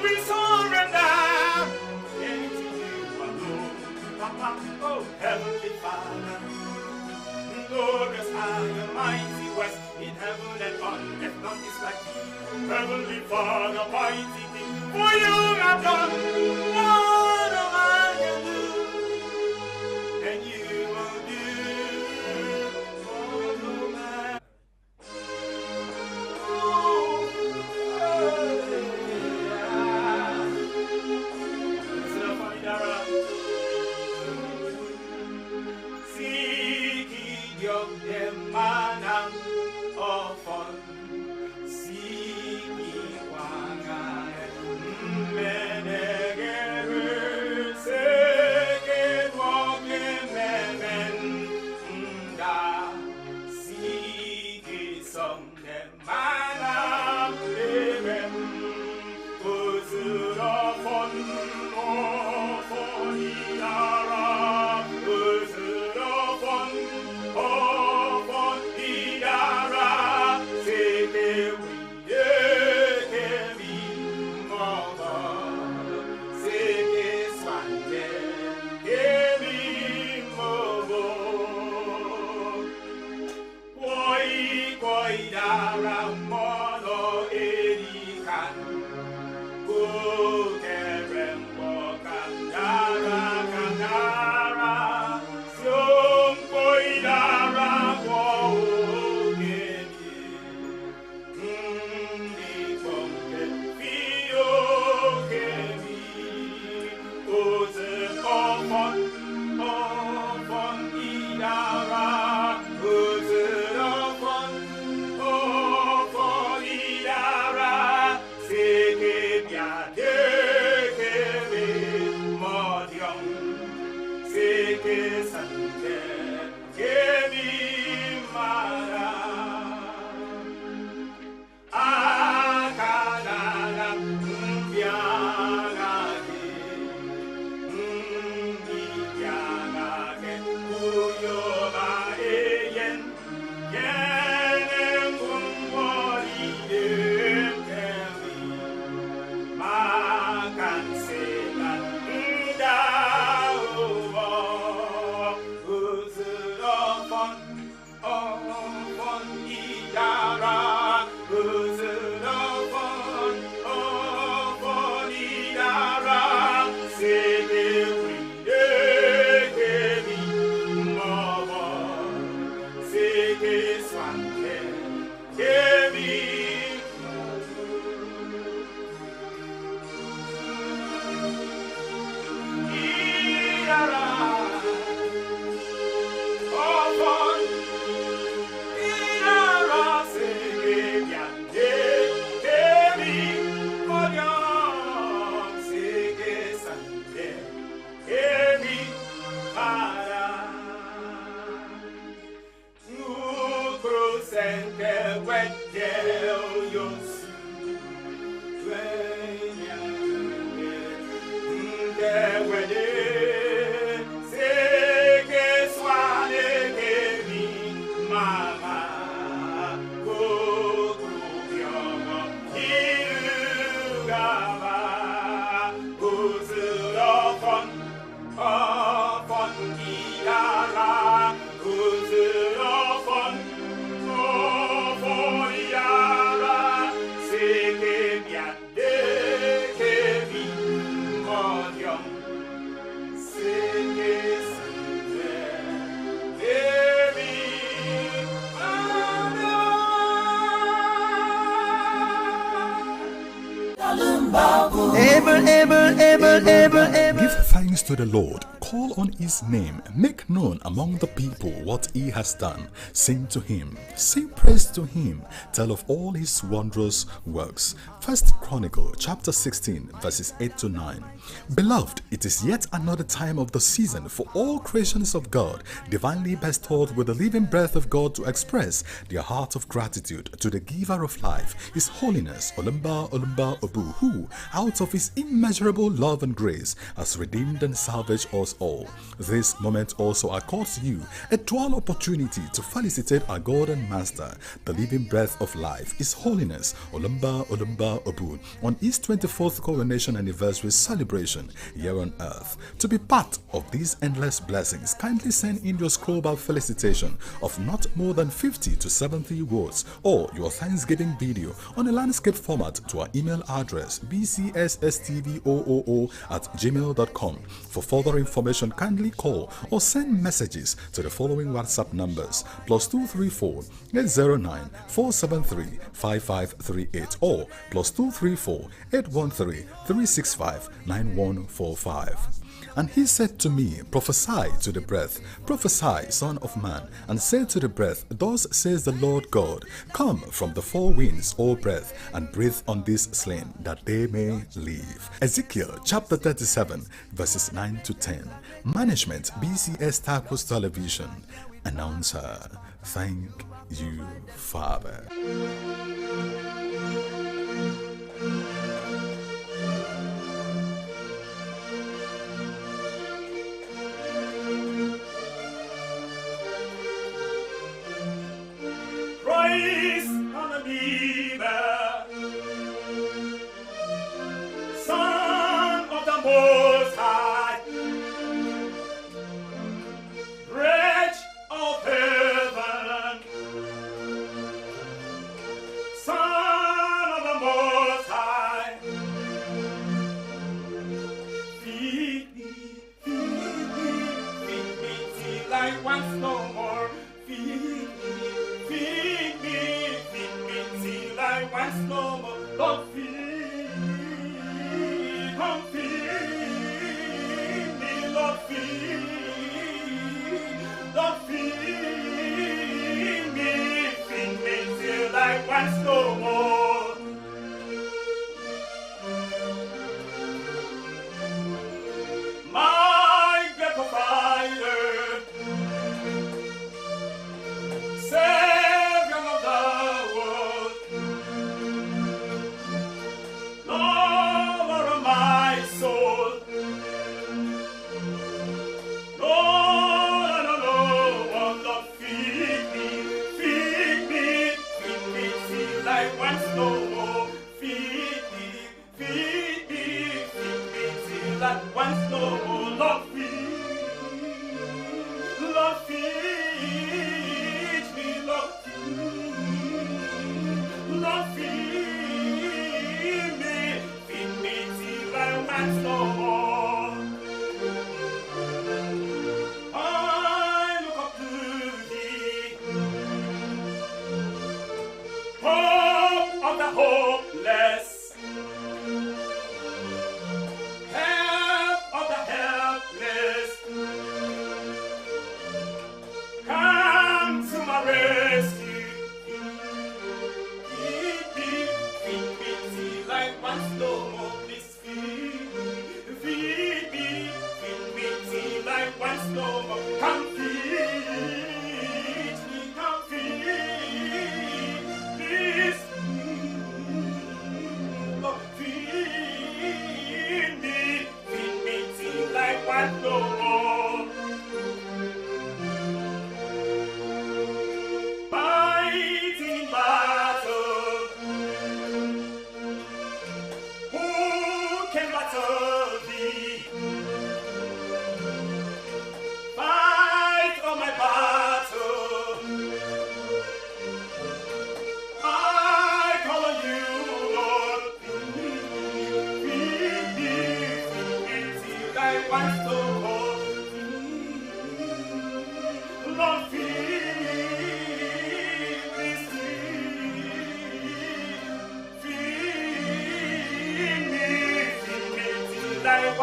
J: We surrender into you alone. Papa, oh Heavenly Father, glorious are your mighty works in heaven and on earth. None is like thee. Heavenly Father, mighty King, for you have done what a man can do, and you will do what no man. Manam ofon siki wanga menegeru seke woge memen nda siki somne manam levem uzurofon ofon iara uzurofon Uzur hear me.
E: Give thanks to the Lord, call on his name, make known among the people what he has done, sing to him, sing praise to him, tell of all his wondrous works. 1 Chronicle chapter 16 verses 8 to 9. Beloved, it is yet another time of the season for all creations of God, divinely bestowed with the living breath of God, to express their heart of gratitude to the giver of life, His Holiness Olumba Olumba Obu, who, out of his immeasurable love and grace, has redeemed and salvaged us all. This moment also accords you a dual opportunity to felicitate our God and Master, the living breath of life, His Holiness Olumba Olumba Obu, on his 24th coronation anniversary celebration here on earth. To be part of these endless blessings, kindly send in your scrollbar felicitation of not more than 50 to 70 words, or your Thanksgiving video on a landscape format to our email address bcsstvooo@gmail.com. For further information, kindly call or send messages to the following WhatsApp numbers: +234 809 473 5538 or +234 813 365 9145. And he said to me, prophesy to the breath, prophesy, son of man, and say to the breath, thus says the Lord God, come from the four winds, O breath, and breathe on these slain, that they may live. Ezekiel chapter 37, verses 9 to 10. Management, BCS Tacos Television. Announcer, thank you, Father.
J: Praise Ananiba, Son of the Most High, Bread of heaven, Son of the Most High. Feed me till I want no more. Feed me till I want no more. Lord, feed me, Lord, feed me till I want no more. My great provider, Savior of the world,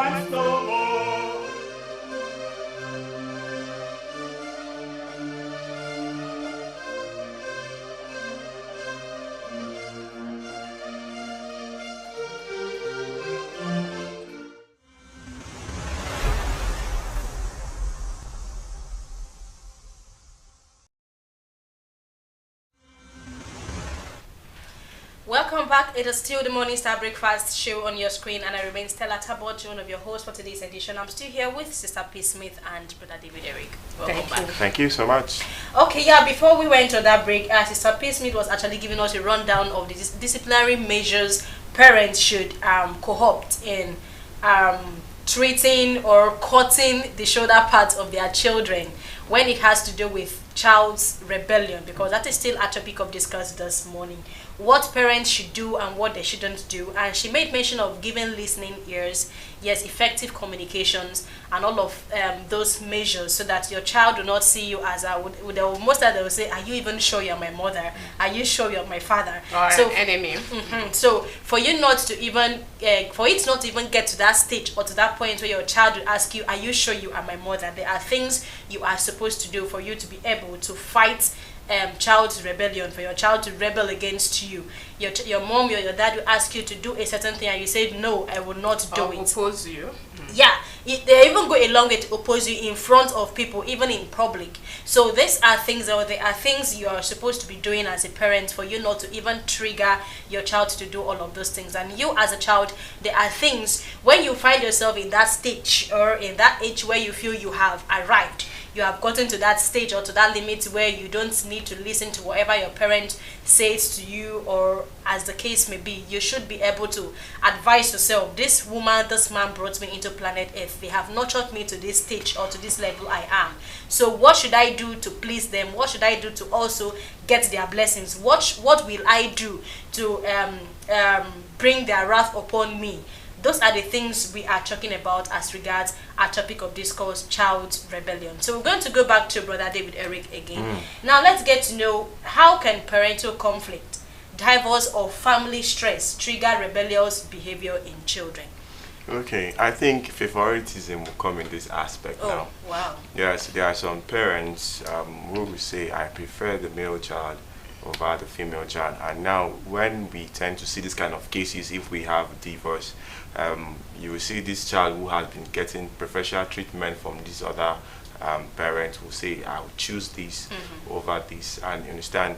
J: once no more.
B: Welcome back. It is still the Morning Star Breakfast show on your screen, and I remain Stella Tabot, one of your hosts for today's edition. I'm still here with Sister P. Smith and Brother David Eric. Welcome back.
D: Thank you so much.
B: Okay, yeah, before we went to that break, Sister P. Smith was actually giving us a rundown of the disciplinary measures parents should co-opt in treating or cutting the shoulder parts of their children when it has to do with child's rebellion, because that is still a topic of discuss this morning. What parents should do and what they shouldn't do. And she made mention of giving listening ears, yes, effective communications, and all of those measures, so that your child will not see you as most of them will say, are you even sure you're my mother? Are you sure you're my father?
C: Or
B: so,
C: an enemy.
B: So for you not to even, for it not to even get to that stage or to that point where your child will ask you, are you sure you are my mother? There are things you are supposed to do for you to be able to fight child's rebellion, for your child to rebel against you. Your mom or your dad will ask you to do a certain thing and you say, no, I will not do it.
C: Oppose you.
B: Yeah, they even go a long way to oppose you in front of people, even in public. So these are things, or they are things you are supposed to be doing as a parent, for you not to even trigger your child to do all of those things. And you as a child, there are things when you find yourself in that stage or in that age where you feel you have arrived, you have gotten to that stage or to that limit where you don't need to listen to whatever your parent says to you, or as the case may be, you should be able to advise yourself, this woman, this man brought me into planet Earth. They have nurtured me to this stage or to this level I am. So what should I do to please them? What should I do to also get their blessings? What will I do to bring their wrath upon me? Those are the things we are talking about as regards our topic of discourse, child's rebellion. So we're going to go back to Brother David Eric again. Now let's get to know, how can parental conflict, divorce, or family stress trigger rebellious behavior in children?
D: Okay, I think favoritism will come in this aspect now.
B: Wow.
D: Yes, there are some parents who will say, I prefer the male child over the female child. And now when we tend to see this kind of cases, if we have divorce, you will see this child who has been getting preferential treatment from this other parent will say, I will choose this over this. And you understand,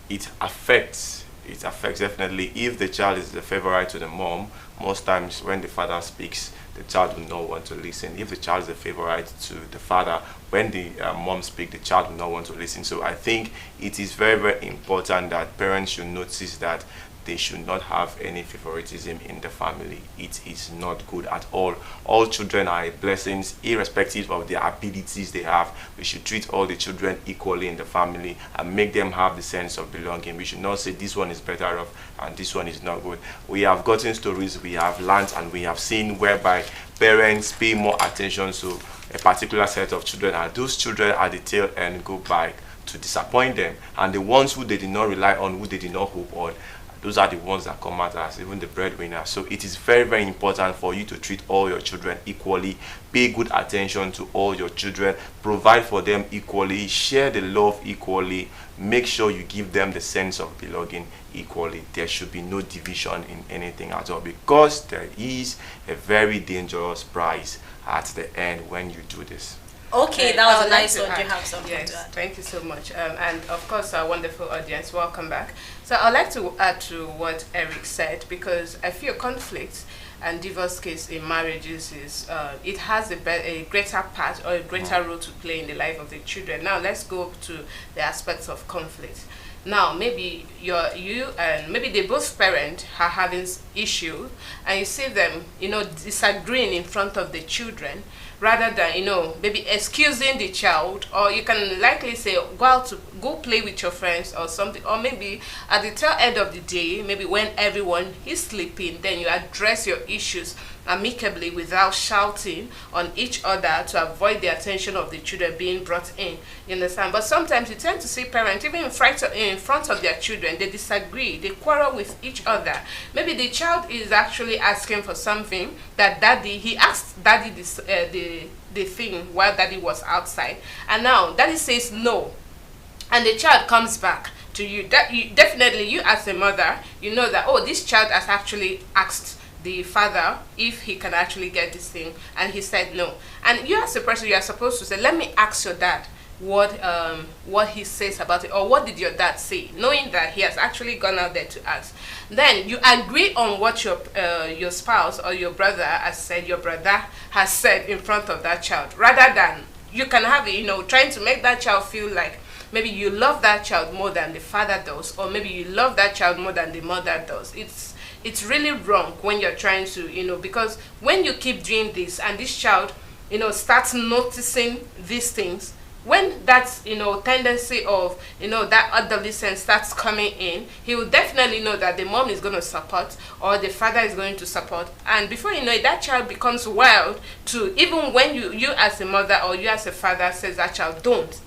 D: it affects definitely. If the child is the favorite to the mom, most times when the father speaks, the child will not want to listen. If the child is a favorite to the father, when the mom speaks, the child will not want to listen. So I think it is very, very important that parents should notice that they should not have any favoritism in the family. It is not good at all. All children are blessings, irrespective of the abilities they have. We should treat all the children equally in the family and make them have the sense of belonging. We should not say this one is better off and this one is not good. We have gotten stories, we have learned, and we have seen whereby parents pay more attention to a particular set of children, and those children at the tail end go by to disappoint them. And the ones who they did not rely on, who they did not hope on, those are the ones that come out as even the breadwinner. So it is very, very important for you to treat all your children equally, pay good attention to all your children, provide for them equally, share the love equally, make sure you give them the sense of belonging equally. There should be no division in anything at all, because there is a very dangerous price at the end when you do this.
B: Okay, that was a nice one. Do you have something
C: yes,
B: to add?
C: Thank you so much. And of course, our wonderful audience, welcome back. So I'd like to add to what Eric said, because I feel conflict and divorce case in marriages is it has a greater part or a greater role to play in the life of the children. Now let's go to the aspects of conflict. Now maybe you and maybe they both parents are having issue, and you see them disagreeing in front of the children, rather than maybe excusing the child, or you can likely say go play with your friends or something, or maybe at the tail end of the day, maybe when everyone is sleeping, then you address your issues amicably without shouting on each other to avoid the attention of the children being brought in. You understand? But sometimes you tend to see parents, even in front of their children, they disagree, they quarrel with each other. Maybe the child is actually asking for something that he asked daddy this, the thing while daddy was outside, and now daddy says no, and the child comes back to you. That definitely, you as a mother, you know that, oh, this child has actually asked the father if he can actually get this thing, and he said no. And you as a person, you are supposed to say, let me ask your dad what he says about it, or what did your dad say, knowing that he has actually gone out there to ask. Then you agree on what your spouse or your brother has said, your brother has said in front of that child, rather than you can have it, trying to make that child feel like maybe you love that child more than the father does, or maybe you love that child more than the mother does. It's really wrong when you're trying to, because when you keep doing this and this child, starts noticing these things, when that tendency of that adolescence starts coming in, he will definitely know that the mom is going to support or the father is going to support, and before you know it, that child becomes wild to, even when you as a mother or you as a father says that child don't,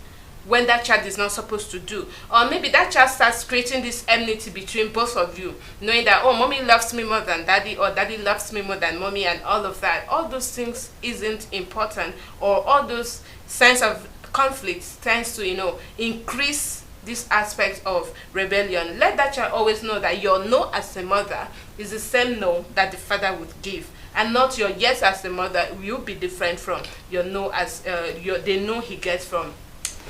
C: when that child is not supposed to do. Or maybe that child starts creating this enmity between both of you, knowing that, oh, mommy loves me more than daddy, or daddy loves me more than mommy, and all of that. All those things isn't important, or all those sense of conflict tends to increase this aspect of rebellion. Let that child always know that your no as a mother is the same no that the father would give, and not your yes as a mother will be different from your no as the no he gets from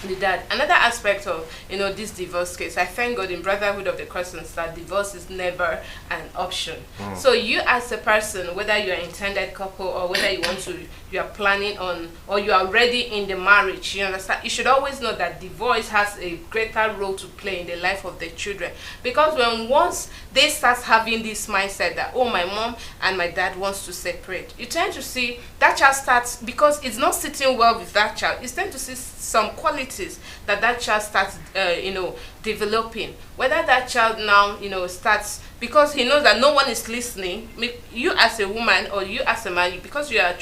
C: the dad. Another aspect of this divorce case, I thank God in Brotherhood of the Crescent that divorce is never an option. So you as a person, whether you're an intended couple or whether you are planning on, or you are already in the marriage, you understand, you should always know that divorce has a greater role to play in the life of the children. Because once they start having this mindset that, oh, my mom and my dad wants to separate, you tend to see that child starts, because it's not sitting well with that child, you tend to see some qualities that child starts developing. Whether that child now starts, because he knows that no one is listening, you as a woman or you as a man, because you are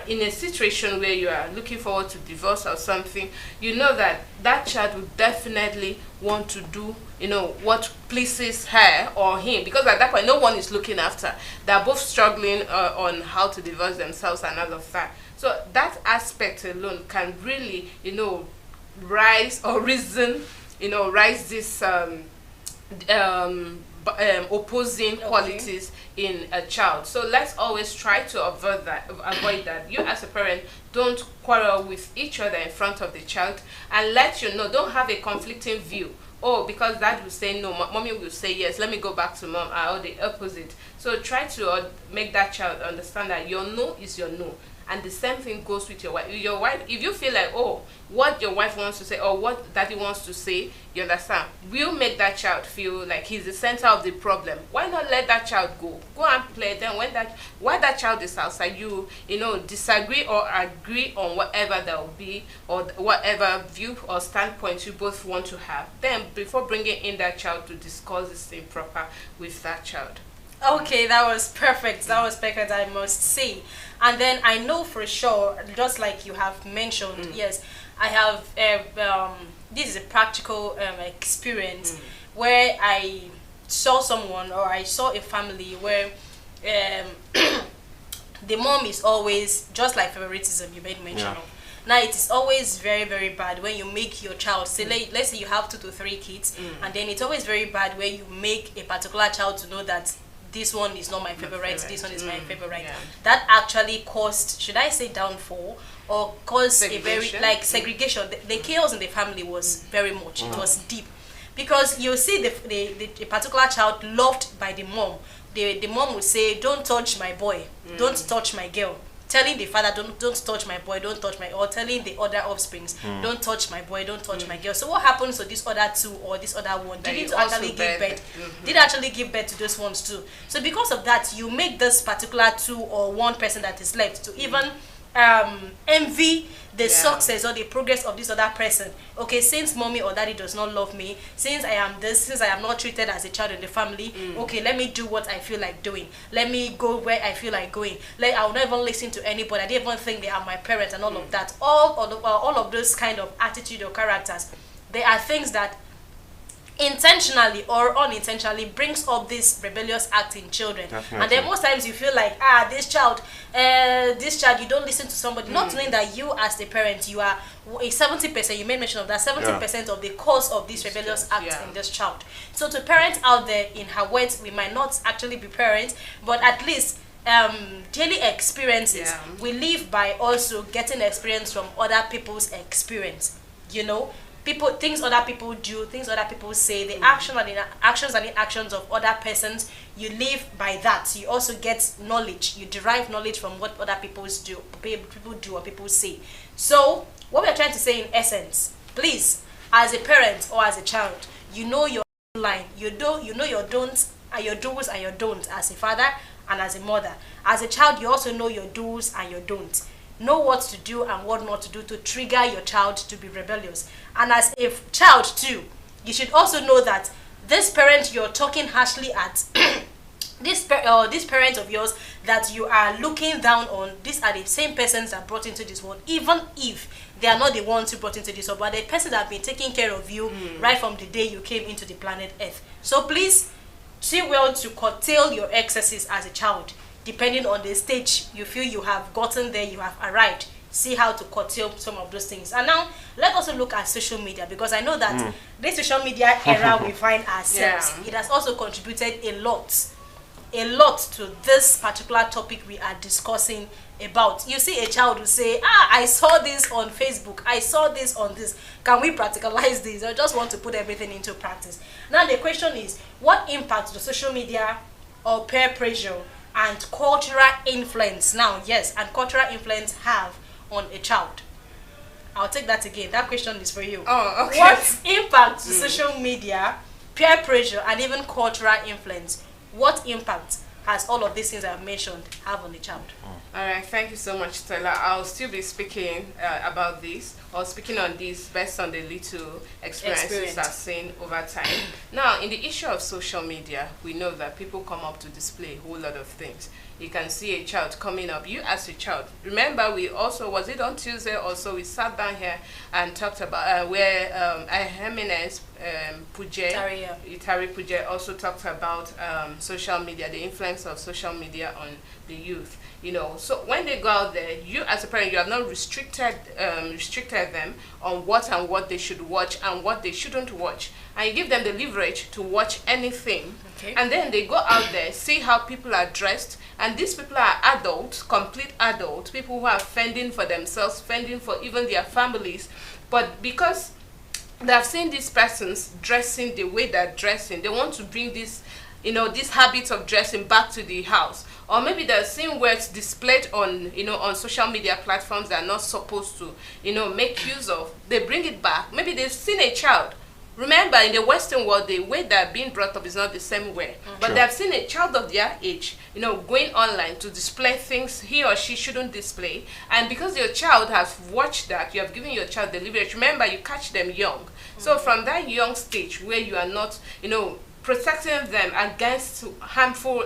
C: in a situation where you are looking forward to divorce or something, you know that child will definitely want to do what pleases her or him, because at that point no one is looking after. They're both struggling on how to divorce themselves and all of that. So that aspect alone can really rise this opposing qualities in a child. So let's always try to avoid that. You as a parent, don't quarrel with each other in front of the child, and don't have a conflicting view. Oh, because dad will say no, mommy will say yes, let me go back to mom, or the opposite. So try to make that child understand that your no is your no. And the same thing goes with your wife. Your wife, if you feel like, oh, what your wife wants to say or what daddy wants to say, you understand, will make that child feel like he's the center of the problem. Why not let that child go and play? Then while that child is outside, you disagree or agree on whatever that will be, or whatever view or standpoint you both want to have. Then before bringing in that child, to discuss this thing proper with that child.
B: Okay, that was perfect. That was perfect, I must say. And then I know for sure, just like you have mentioned, yes, I have, this is a practical experience where I saw someone, or I saw a family where the mom is always, just like favoritism you made mention of. Now, it is always very, very bad when you make your child, say, let's say you have 2 to 3 kids, and then it's always very bad when you make a particular child to know that this one is not my favorite, this one is my favorite. That actually caused, should I say downfall, or caused a very, segregation. The chaos in the family was very much, it was deep. Because you see the particular child loved by the mom. The mom would say, don't touch my boy, don't touch my girl. Telling the father, don't touch my boy, don't touch my, or telling the other offsprings, don't touch my boy, don't touch my girl. So what happens to this other 2 or this other one? Didn't actually give birth. Did actually give birth to those ones too. So because of that, you make this particular 2 or 1 person that is left to even envy the success or the progress of this other person. Okay, since mommy or daddy does not love me, since I am this, since I am not treated as a child in the family, okay, let me do what I feel like doing. Let me go where I feel like going. Like, I will not even listen to anybody. I didn't even think they are my parents and all of that. All of those kind of attitude or characters, they are things that intentionally or unintentionally brings up this rebellious act in children.
D: Definitely.
B: And then most times you feel like, this child, you don't listen to somebody, not knowing that you as the parent, you are 70%, you made mention of that, 70% of the cause of this rebellious act in this child. So to parents out there, in her words, we might not actually be parents, but at least daily experiences, we live by also getting experience from other people's experience, you know. Things other people do, things other people say, the actions and inactions of other persons, you live by that. You also get knowledge. You derive knowledge from what other people do or people say. So what we are trying to say in essence, please, as a parent or as a child, you know your line. You know your don'ts and your do's and your don'ts as a father and as a mother. As a child, you also know your do's and your don'ts. Know what to do and what not to do to trigger your child to be rebellious. And as a child too, you should also know that this parent you're talking harshly at, this parent of yours that you are looking down on, these are the same persons that brought into this world, even if they are not the ones who brought into this world, but the persons that have been taking care of you right from the day you came into the planet Earth. So please, see well to curtail your excesses as a child. Depending on the stage you feel you have gotten there, you have arrived, see how to curtail some of those things. And now, let's also look at social media, because I know that this social media era we find ourselves, it has also contributed a lot to this particular topic we are discussing about. You see a child who say, I saw this on Facebook, I saw this on this. Can we practicalize this? I just want to put everything into practice. Now the question is, what impact does social media or peer pressure and cultural influence have on a child? I'll take that again. That question is for you.
C: Oh, okay.
B: What impact do social media, peer pressure, and even cultural influence, what impact has all of these things I've mentioned have on the child?
C: All right, thank you so much, Stella. I'll still be speaking about this, or speaking on this based on the little experiences I've seen over time. Now, in the issue of social media, we know that people come up to display a whole lot of things. You can see a child coming up, you as a child. Remember, we also, was it on Tuesday also, we sat down here and talked about where Jimenez Itari Puje also talked about social media, the influence of social media on the youth. You know, so when they go out there, you as a parent, you have not restricted them on what they should watch and what they shouldn't watch, and you give them the leverage to watch anything. Okay. And then they go out there, see how people are dressed, and these people are adults, complete adults, people who are fending for themselves, fending for even their families, but because they have seen these persons dressing the way they're dressing, they want to bring this, this habit of dressing back to the house. Or maybe they're seeing words displayed on, on social media platforms they're not supposed to, make use of. They bring it back. Maybe they've seen a child. Remember, in the Western world, the way they're being brought up is not the same way. But they've seen a child of their age, going online to display things he or she shouldn't display. And because your child has watched that, you have given your child the leverage. Remember, you catch them young. So from that young stage where you are not, protecting them against harmful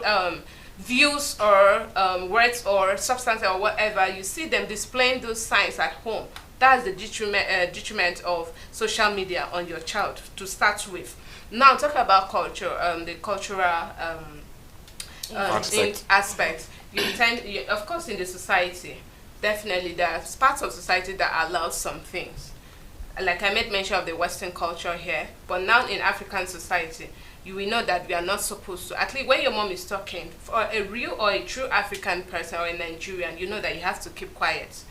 C: views or words or substance or whatever, you see them displaying those signs at home. That's the detriment of social media on your child to start with. Now, talk about culture, the cultural aspect. Of course, in the society, definitely there's parts of society that allows some things. Like I made mention of the Western culture here, but now in African society, you will know that we are not supposed to. At least when your mom is talking, for a real or a true African person or a Nigerian, you know that you have to keep quiet.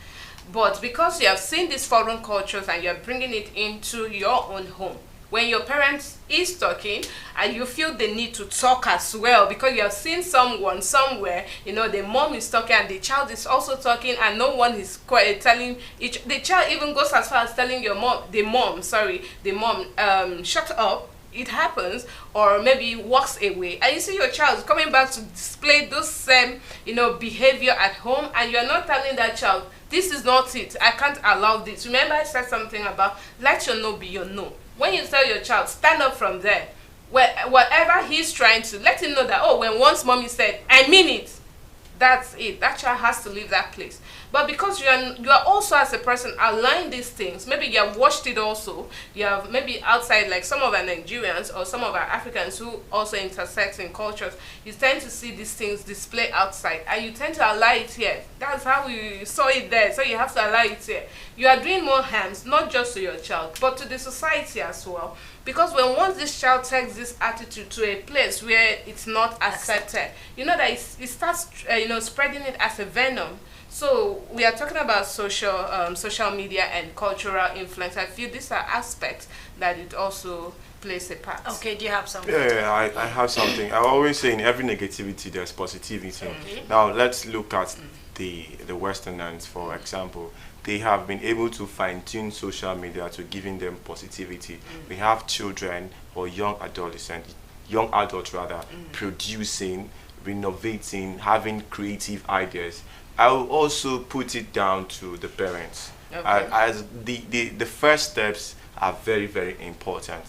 C: But because you have seen these foreign cultures and you're bringing it into your own home, when your parent is talking and you feel the need to talk as well, because you have seen someone somewhere, the mom is talking and the child is also talking and no one is telling each. The child even goes as far as telling the mom, shut up. It happens, or maybe walks away, and you see your child coming back to display those same, behavior at home, and you're not telling that child, this is not it. I can't allow this. Remember I said something about let your no be your no. When you tell your child, stand up from there. Whatever he's trying to, let him know that, oh, when once mommy said, I mean it. That's it. That child has to leave that place. But because you are also as a person allowing these things, maybe you have watched it also, you have maybe outside, like some of our Nigerians or some of our Africans who also intersect in cultures, you tend to see these things displayed outside and you tend to allow it here. That's how we saw it there, so you have to allow it here. You are doing more harms, not just to your child, but to the society as well. Because once this child takes this attitude to a place where it's not accepted, you know that it starts, spreading it as a venom. So we are talking about social media and cultural influence. I feel these are aspects that it also plays a part.
B: Okay, do you have something?
D: Yeah, I have something. I always say in every negativity there's positivity.
B: Okay.
D: Now let's look at the Westerners, for example. They have been able to fine-tune social media to giving them positivity. We have children or young adults rather, producing, renovating, having creative ideas. I will also put it down to the parents.
C: Okay.
D: As the first steps are very, very important.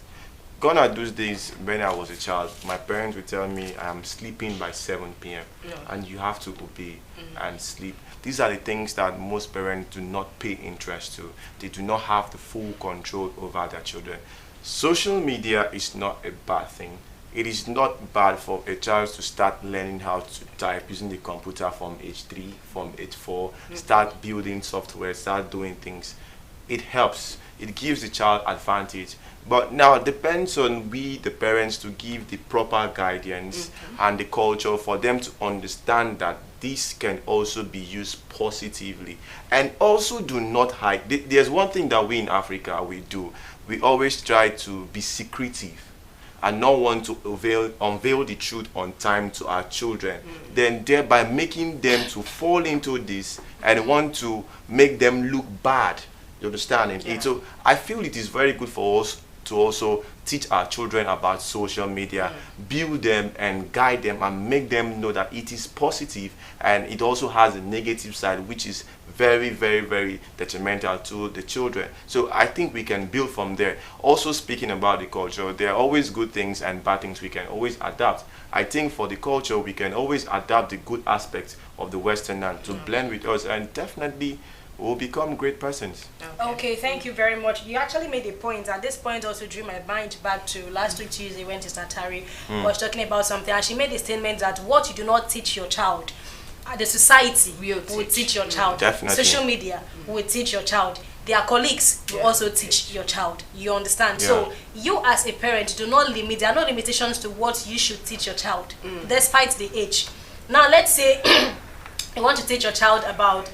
D: Gone are those days when I was a child, my parents would tell me I'm sleeping by 7 p.m. and you have to obey and sleep. These are the things that most parents do not pay interest to. They do not have the full control over their children. Social media is not a bad thing. It is not bad for a child to start learning how to type using the computer from age 3, from age 4, start building software, start doing things. It helps. It gives the child advantage. But now it depends on we, the parents, to give the proper guidance and the culture for them to understand that this can also be used positively. And also do not hide. There's one thing that we in Africa, we do. We always try to be secretive and not want to unveil the truth on time to our children, then thereby making them to fall into this and want to make them look bad. You understand?
C: Yeah.
D: So I feel it is very good for us to also teach our children about social media, build them and guide them and make them know that it is positive, and it also has a negative side which is very, very, very detrimental to the children. So I think we can build from there. Also, speaking about the culture, there are always good things and bad things we can always adapt. I think for the culture, we can always adapt the good aspects of the Western and to blend with us, and definitely we'll become great persons.
B: Okay, thank you very much. You actually made a point, and this point also drew my mind back to last week Tuesday when Sister Tari was talking about something, and she made a statement that what you do not teach your child, the society will teach your child.
D: Definitely.
B: Social media will teach your child. Their colleagues will also teach your child. You understand?
D: Yeah.
B: So you as a parent do not limit. There are no limitations to what you should teach your child, despite the age. Now let's say you want to teach your child about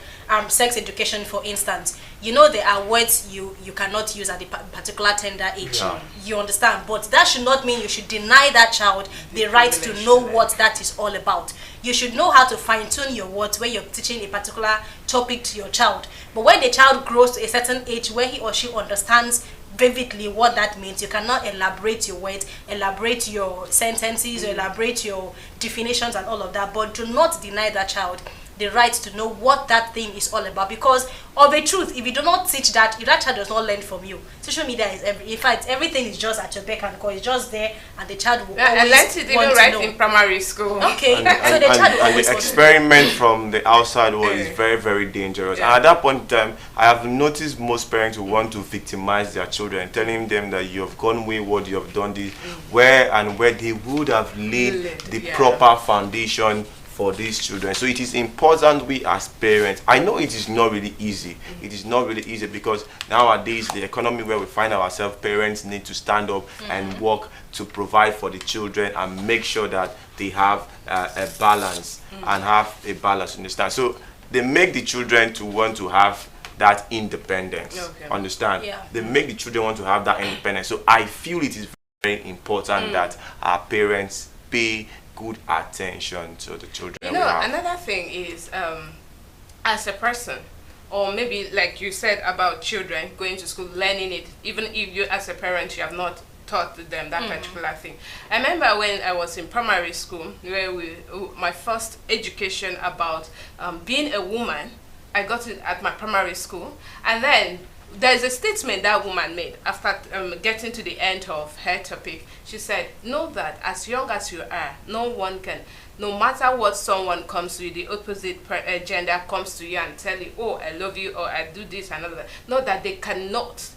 B: sex education, for instance. You know there are words you cannot use at a particular tender age.
D: Yeah.
B: You understand? But that should not mean you should deny that child the right to know what that is all about. You should know how to fine-tune your words when you're teaching a particular topic to your child. But when the child grows to a certain age where he or she understands vividly what that means, you cannot elaborate your words, elaborate your sentences, or elaborate your definitions and all of that. But do not deny that child the right to know what that thing is all about, because of a truth, if you do not teach that, if that child does not learn from you, social media is in fact everything is just at your beck and call. It's just there, and the child will always
C: I learned it even right in primary school.
B: Okay,
D: And
B: so the child will
D: the
B: always
D: experiment from the outside world is very, very dangerous.
C: Yeah.
D: And at that point in time, I have noticed most parents who want to victimize their children, telling them that you have gone wayward, you have done this, where they would have laid the proper foundation for these children. So it is important we as parents, I know it is not really easy. It is not really easy because nowadays the economy where we find ourselves, parents need to stand up and work to provide for the children and make sure that they have a balance and have a balance, understand? So they make the children to want to have that independence, understand?
B: Yeah.
D: They make the children want to have that independence. So I feel it is very important that our parents pay good attention to the children.
C: You know, another thing is, as a person, or maybe like you said about children going to school, learning it, even if you as a parent, you have not taught them that particular thing. I remember when I was in primary school, where my first education about being a woman I got it at my primary school, and then there's a statement that woman made after getting to the end of her topic. She said, know that as young as you are, no matter what someone comes to you, the opposite gender comes to you and tell you, oh, I love you, or I do this and all that. Know that they cannot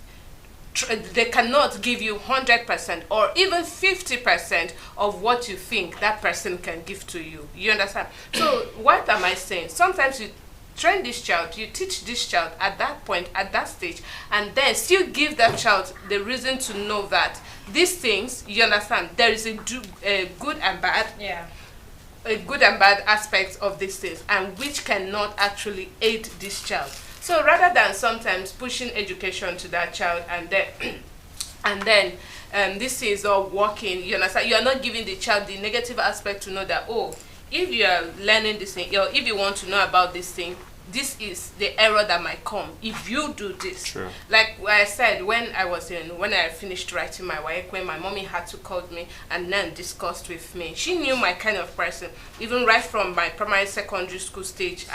C: give you 100% or even 50% of what you think that person can give to you. You understand? So what am I saying? Sometimes you train this child, you teach this child at that point, at that stage, and then still give that child the reason to know that these things, you understand, there is a good and bad.
B: Yeah.
C: A good and bad aspects of these things, and which cannot actually aid this child. So rather than sometimes pushing education to that child and then this is all working, you understand, you are not giving the child the negative aspect to know that, oh, if you are learning this thing, or if you want to know about this thing, this is the error that might come if you do this.
D: True.
C: Like I said, when I finished writing my WAEC, when my mommy had to call me and then discussed with me, she knew my kind of person. Even right from my primary, secondary school stage,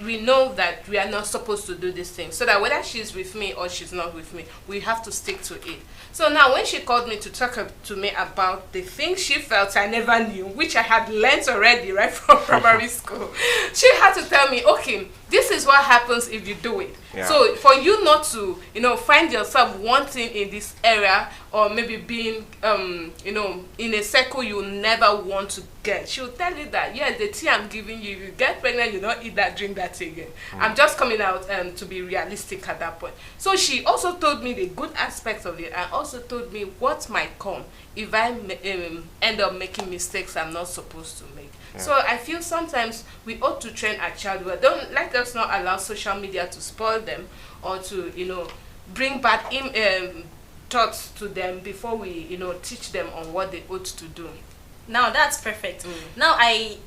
C: we know that we are not supposed to do this thing. So that whether she's with me or she's not with me, we have to stick to it. So now when she called me to talk to me about the things she felt I never knew, which I had learnt already right from primary school, she had to tell me, okay, this is what happens if you do it. Yeah. So for you not to, find yourself wanting in this area, or maybe being, in a circle you never want to get, she will tell you that, yes, the tea I'm giving you, if you get pregnant, you don't eat that, drink that again. I'm just coming out to be realistic at that point. So she also told me the good aspects of it, and also told me what might come if I end up making mistakes I'm not supposed to make. Yeah. So I feel sometimes we ought to train our child well. Don't let us not allow social media to spoil them, or to bring bad thoughts to them before we teach them on what they ought to do.
B: Now that's perfect. Now I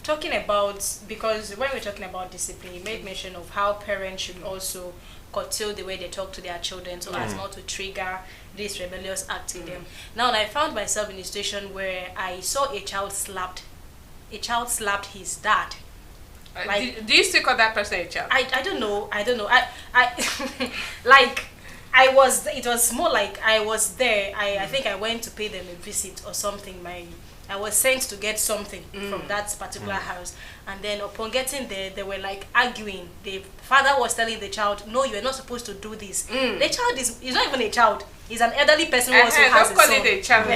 B: talking about, because when we're talking about discipline, you made mention of how parents should also curtail the way they talk to their children so as not to trigger this rebellious act in them. Now I found myself in a situation where I saw a child slapped his dad.
C: Do you still call that person a child?
B: I don't know. It was more like I was there. I think I went to pay them a visit or something. I was sent to get something from that particular house, and then upon getting there, they were like arguing. The father was telling the child, "No, you are not supposed to do this." The child is not even a child; he's an elderly person who also has a son.
C: Don't call it a child.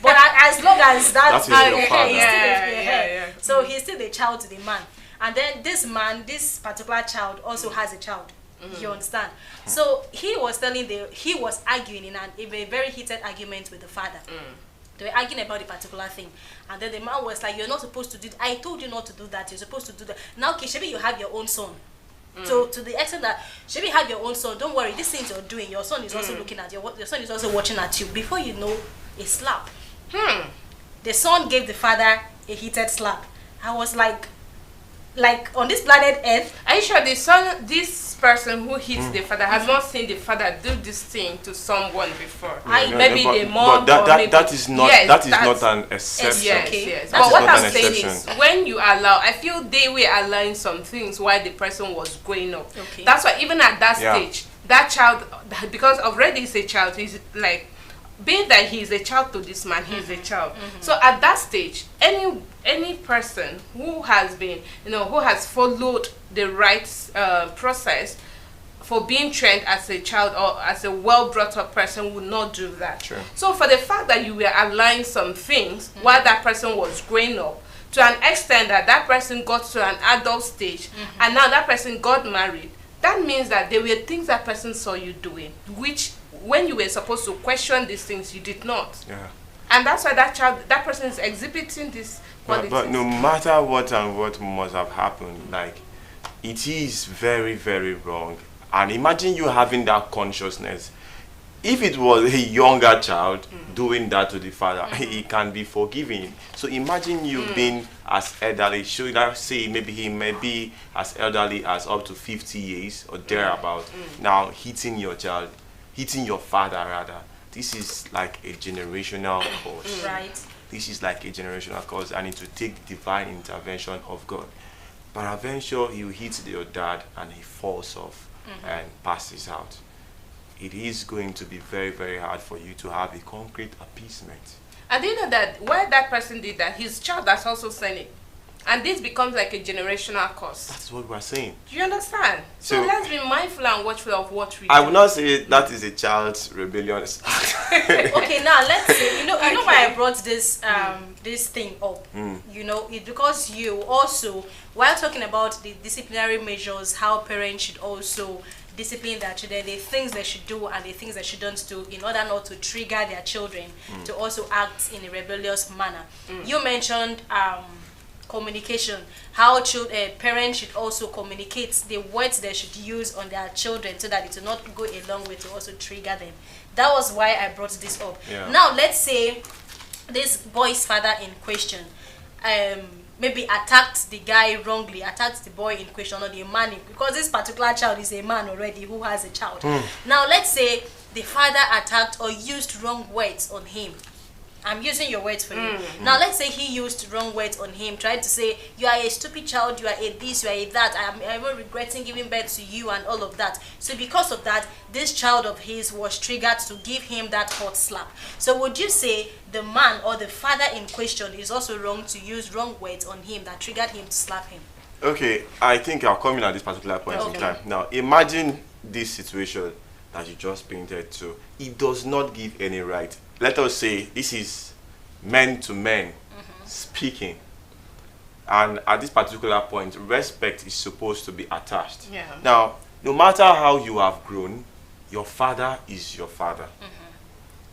B: But as long as
D: that's your
B: father. So he's still the child to the man, and then this particular child also has a child. You understand? So he was arguing in a very heated argument with the father. They were arguing about a particular thing, and then the man was like, "You're not supposed to do I told you not to do that. You're supposed to do that. Now, okay, Shebi, you have your own son." So to the extent that Shebi, you have your own son, don't worry, these things you're doing, your son is also looking at you, your son is also watching at you. Before you know, a slap. The son gave the father a heated slap. I was like on this planet Earth.
C: Are you sure this person who hits the father has not seen the father do this thing to someone before? Maybe the mom.
D: But that is not an exception.
C: Yes. But what I'm saying is, when you allow, I feel they were allowing some things while the person was growing up. Okay. That's why even at that stage, that child, because already he's a child, he's like, being that he is a child to this man, he is a child. So at that stage, any person who has been, who has followed the right process for being trained as a child or as a well brought up person would not do that.
D: Sure.
C: So for the fact that you were allowing some things while that person was growing up, to an extent that person got to an adult stage, and now that person got married, that means that there were things that person saw you doing, which when you were supposed to question these things, you did not. Yeah. And that's why that person is exhibiting this qualities.
D: But no matter what and what must have happened, it is very, very wrong. And imagine you having that consciousness. If it was a younger child doing that to the father, he can be forgiven. So imagine you being as elderly, should I say maybe he may be as elderly as up to 50 years or thereabout, now hitting your child, hitting your father rather. This is like a generational cause.
B: Right.
D: This is like a generational cause, and it will take divine intervention of God. peradventure he will hit your dad and he falls off and passes out. It is going to be very, very hard for you to have a concrete appeasement.
C: And do you know that while that person did that, his child has also seen it. And this becomes like a generational curse.
D: That's what we're saying.
C: Do you understand? So let's be mindful and watchful of what we do.
D: I will not say that is a child's rebellion.
B: Okay, now let's say, you know why I brought this this thing up. You know, it's because you also, while talking about the disciplinary measures, how parents should also discipline their children, the things they should do and the things they shouldn't do in order not to trigger their children to also act in a rebellious manner. You mentioned communication, how parents should also communicate the words they should use on their children so that it will not go a long way to also trigger them. That was why I brought this up. Now let's say this boy's father in question maybe attacked the guy wrongly, attacked the boy in question or the man, because this particular child is a man already who has a child. Now let's say the father attacked or used wrong words on him. I'm using your words for you. Now let's say he used wrong words on him, tried to say, you are a stupid child, you are a this, you are a that, I'm even regretting giving birth to you and all of that. So because of that, this child of his was triggered to give him that hot slap. So would you say the man or the father in question is also wrong to use wrong words on him that triggered him to slap him?
D: Okay, I think I'll come in at this particular point in time. Now imagine this situation that you just painted to. It does not give any right. Let us say this is men to men speaking, and at this particular point respect is supposed to be attached. Now no matter how you have grown, your father is your father.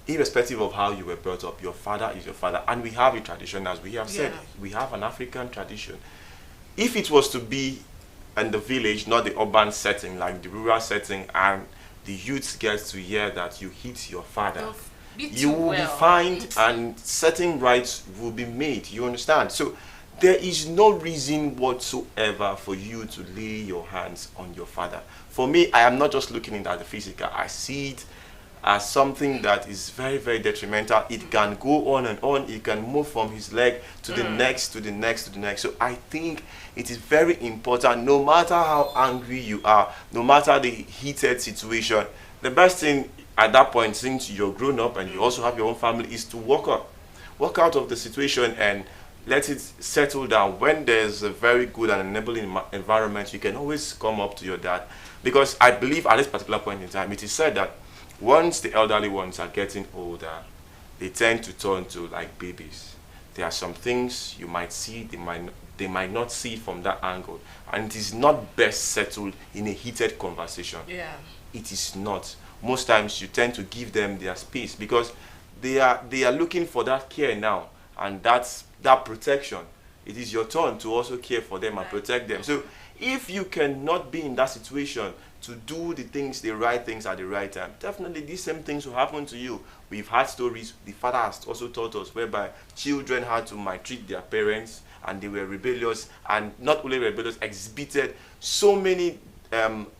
D: Irrespective of how you were brought up, your father is your father. And we have a tradition, as we have said, we have an African tradition. If it was to be in the village, not the urban setting, like the rural setting, and the youth gets to hear that you hit your father, you will be fined and certain rights will be made. You understand? So there is no reason whatsoever for you to lay your hands on your father. For me, I am not just looking at the physical. I see it as something that is very, very detrimental. It can go on and on. It can move from his leg to the next, to the next, to the next. So I think it is very important, no matter how angry you are, no matter the heated situation, the best thing at that point, since you're grown up and you also have your own family, is to walk out of the situation and let it settle down. When there's a very good and enabling environment, you can always come up to your dad. Because I believe at this particular point in time, it is said that once the elderly ones are getting older, they tend to turn to like babies. There are some things you might see, they might not see from that angle. And it is not best settled in a heated conversation. It is not. Most times you tend to give them their space because they are looking for that care now, and that's that protection. It is your turn to also care for them and protect them. So if you cannot be in that situation to do the right things at the right time, definitely these same things will happen to you. We've had stories, the father has also taught us, whereby children had to maltreat their parents and they were rebellious, and not only rebellious, exhibited so many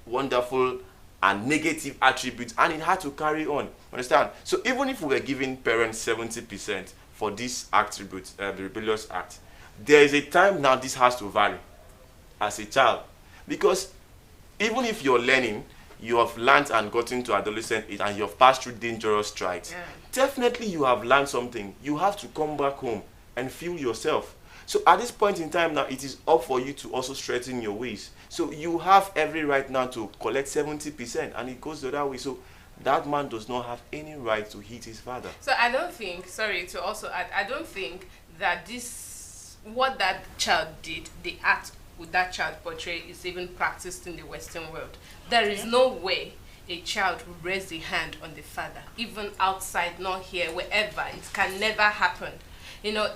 D: wonderful and negative attributes, and it had to carry on. Understand? So even if we were giving parents 70% for this attribute, the rebellious act, there is a time now this has to vary as a child, because even if you're learning, you have learned and gotten to adolescent age and you have passed through dangerous strides, definitely you have learned something. You have to come back home and feel yourself. So at this point in time now, it is up for you to also straighten your ways. So you have every right now to collect 70%, and it goes the other way. So that man does not have any right to hit his father.
C: So I don't think, sorry to also add, I don't think that what that child did, the act with that child portray, is even practiced in the Western world. There is no way a child will raise a hand on the father, even outside, not here, wherever. It can never happen. You know,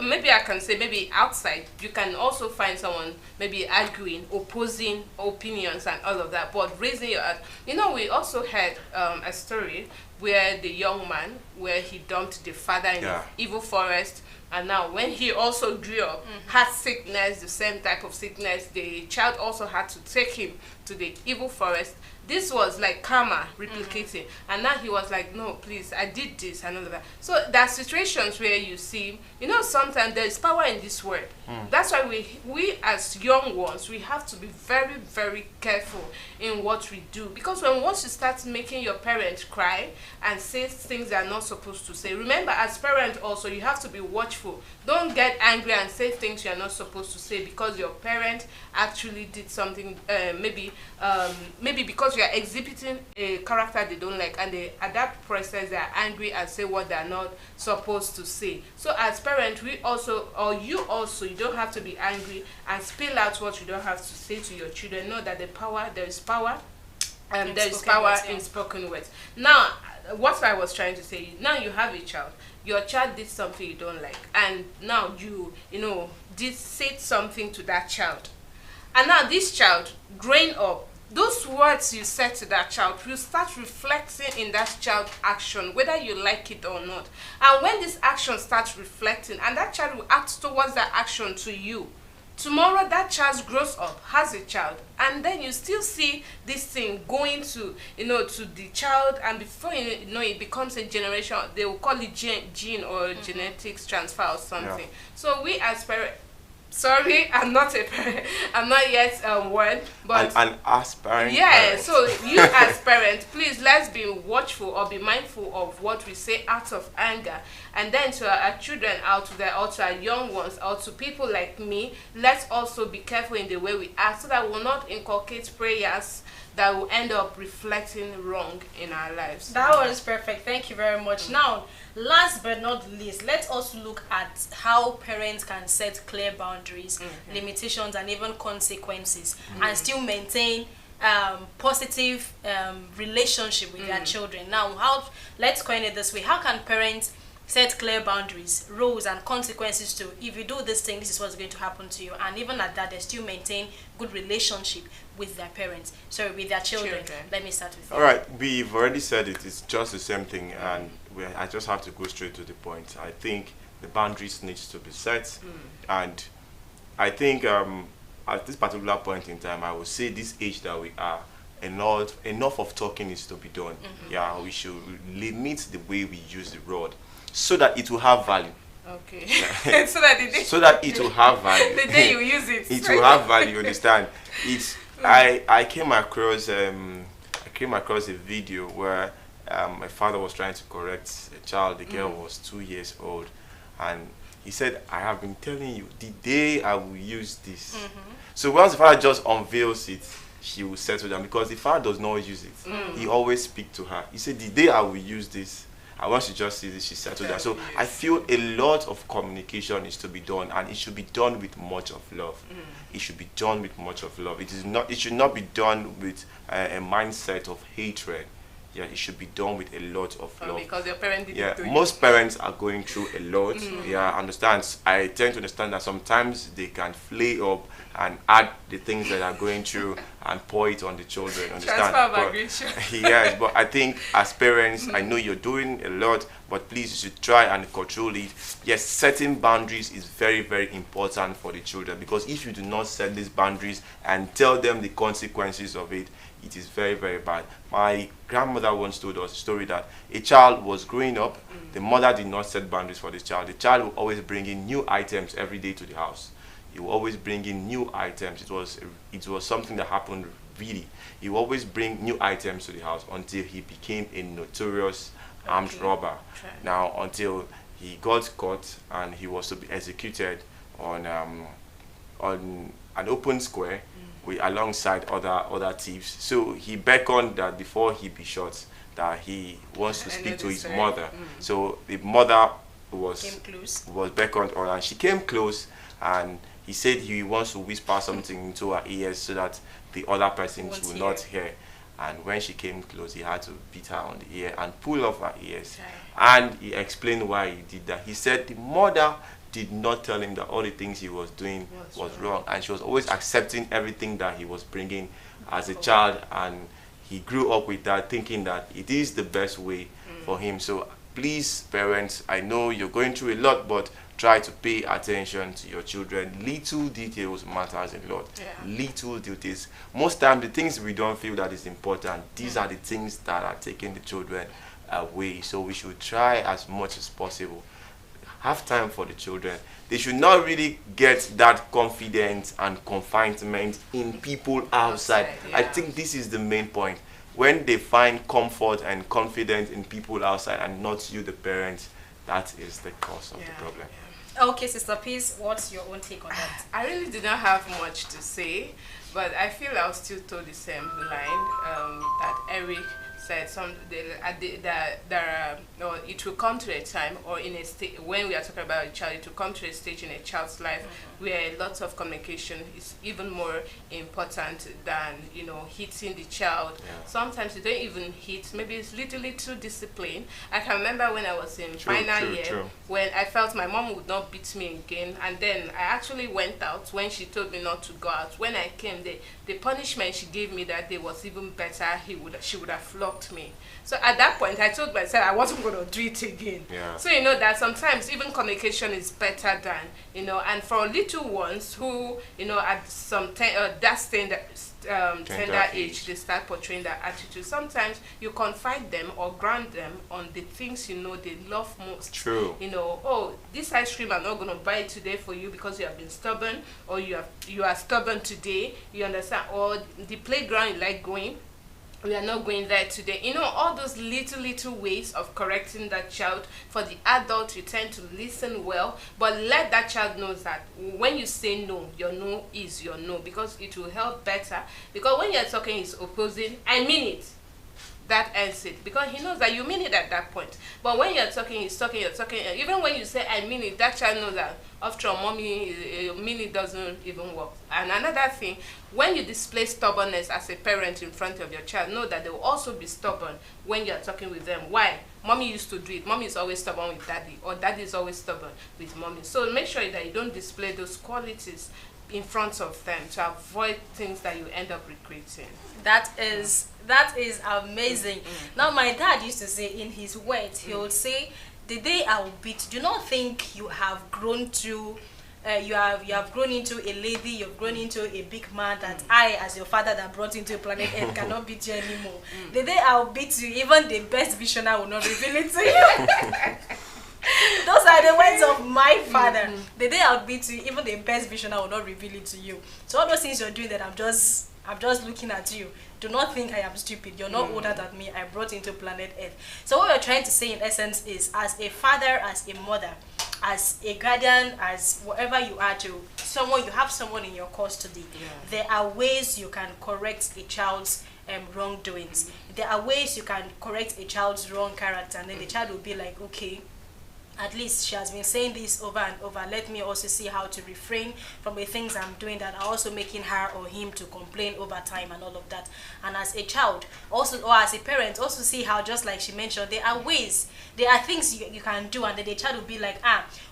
C: maybe I can say maybe outside you can also find someone maybe arguing, opposing opinions and all of that, but raising your hand. You know, we also had a story where the young man where he dumped the father in
D: Yeah.
C: the evil forest. And now when he also grew up, had sickness, the same type of sickness, the child also had to take him to the evil forest. This was like karma replicating. And now he was like, no, please, I did this and all of that. So there are situations where you see, sometimes there is power in this word. That's why we as young ones, we have to be very, very careful in what we do. Because once you start making your parents cry and say things they are not supposed to say, remember, as parents also, you have to be watchful. Don't get angry and say things you are not supposed to say because your parent actually did something, maybe because you are exhibiting a character they don't like, and they at that process they are angry and say what they are not supposed to say. So as parents, we also, or you also, you don't have to be angry and spill out what you don't have to say to your children. Know that there is power, and there is power in spoken words. Now, what I was trying to say, now you have a child, your child did something you don't like, and now you did say something to that child, and now this child growing up, those words you said to that child will start reflecting in that child's action, whether you like it or not. And when this action starts reflecting, and that child will act towards that action to you, tomorrow that child grows up, has a child, and then you still see this thing going to to the child, and before you know it becomes a generation. They will call it gene or genetics transfer or something.
D: Yeah.
C: So we as parents, sorry, I'm not a parent, I'm not yet one, but
D: an aspiring
C: yeah,
D: parent.
C: so you as parents, please, let's be watchful or be mindful of what we say out of anger. And then to our children out there, or to our young ones, or to people like me, let's also be careful in the way we act, so that we will not inculcate prayers that will end up reflecting wrong in our lives.
B: That was perfect. Thank you very much. Now, last but not least, let's also look at how parents can set clear boundaries, limitations, and even consequences, and still maintain positive relationship with their children. Now, let's coin it this way: how can parents set clear boundaries, rules, and consequences to, if you do this thing, this is what's going to happen to you, and even at that, they still maintain good relationship with their parents, with their children. Let me start with you.
D: All right, we've already said it. It's just the same thing, and I just have to go straight to the point. I think the boundaries needs to be set, and I think at this particular point in time, I would say this age that we are, enough of talking needs to be done. Yeah, we should limit the way we use the word, so that it will have value.
C: Okay.
D: Yeah.
C: so that
D: so that it will have value.
C: The day you use it.
D: It will have value. Understand? It's I came across a video where my father was trying to correct a child. The girl was 2 years old, and he said, "I have been telling you, the day I will use this." So once the father just unveils it, she will settle down, because the father does not use it. He always speaks to her. He said, "The day I will use this, I want she just sees it, she settled down." So I feel a lot of communication is to be done, and it should be done with much of love. It should be done with much of love. It should not be done with a mindset of hatred. Yeah, it should be done with a lot of love.
C: Because your parents did it to you.
D: Most parents are going through a lot. Yeah, understand. I tend to understand that sometimes they can flare up and add the things that are going through and pour it on the children. Understand?
C: Transfer of aggression.
D: Yes, but I think as parents, I know you're doing a lot, but please, you should try and control it. Yes, setting boundaries is very, very important for the children, because if you do not set these boundaries and tell them the consequences of it, it is very, very bad. My grandmother once told us a story that a child was growing up. The mother did not set boundaries for this child. The child will always bring in new items every day to the house. He will always bring in new items. It was something that happened really. He will always bring new items to the house until he became a notorious armed robber. Now, until he got caught and he was to be executed on an open square alongside other thieves. So he beckoned that before he be shot, that he wants to speak to his mother. So the mother was beckoned on, and she came close, and he said he wants to whisper something into her ears so that the other persons will not hear. And when she came close, he had to beat her on the ear and pull off her ears. And he explained why he did that. He said the mother did not tell him that all the things he was doing was wrong, and she was always accepting everything that he was bringing as a child, and he grew up with that, thinking that it is the best way for him. So Please, parents, I know you're going through a lot, but try to pay attention to your children. Little details matters a lot. Little details. Most times, the things we don't feel that is important, these are the things that are taking the children away. So we should try as much as possible. Have time for the children. They should not really get that confidence and confinement in people outside. I think this is the main point. When they find comfort and confidence in people outside and not you, the parents, that is the cause of the problem.
B: Okay, Sister Peace, what's your own take on that?
C: I really do not have much to say, but I feel I'll still toe the same line that Eric said. It will come to a time, or in a state when we are talking about a child, it will come to a stage in a child's life where lots of communication is even more important than hitting the child. Sometimes you don't even hit. Maybe it's little discipline. I can remember when I was in final year when I felt my mom would not beat me again, and then I actually went out when she told me not to go out. When I came, the punishment she gave me that day was even better. She would have flogged me. So at that point, I told myself I wasn't going to do it again. So that sometimes even communication is better than and for little ones who at some tender age, they start portraying that attitude. Sometimes you confide them or grant them on the things they love most. Oh, this ice cream I'm not going to buy it today for you because you have been stubborn, or you are stubborn today. You understand? Or the playground you like going, we are not going there today. All those little ways of correcting that child. For the adult, you tend to listen well, but let that child know that when you say no, your no is your no, because it will help better. Because when you're talking is opposing, I mean it. That ends it, because he knows that you mean it at that point. But when you're talking, he's talking, you're talking. Even when you say I mean it, that child knows that after all, mommy, mean it doesn't even work. And another thing, when you display stubbornness as a parent in front of your child, know that they will also be stubborn when you're talking with them. Why? Mommy used to do it. Mommy is always stubborn with daddy, or daddy is always stubborn with mommy. So make sure that you don't display those qualities in front of them to avoid things that you end up regretting.
B: That is amazing. Now, my dad used to say in his words, he would say, the day I will beat, do not think you have grown to you have grown into a lady, you've grown into a big man, that I, as your father that brought you into planet Earth, cannot beat you anymore. The day I'll beat you, even the best visionary will not reveal it to you. Those are the words of my father. The day I'll beat you, even the best visionary will not reveal it to you. So all those things you're doing, that I'm just looking at you. Do not think I am stupid. You're not older than me. I brought into planet Earth. So what we're trying to say in essence is, as a father, as a mother, as a guardian, as whatever you are to someone, you have someone in your custody. There are ways you can correct a child's wrongdoings. There are ways you can correct a child's wrong character, and then the child will be like, okay, at least she has been saying this over and over. Let me also see how to refrain from the things I'm doing that are also making her or him to complain over time and all of that. And as a child, also, or as a parent, also see how, just like she mentioned, there are ways, there are things you can do, and then the child will be like,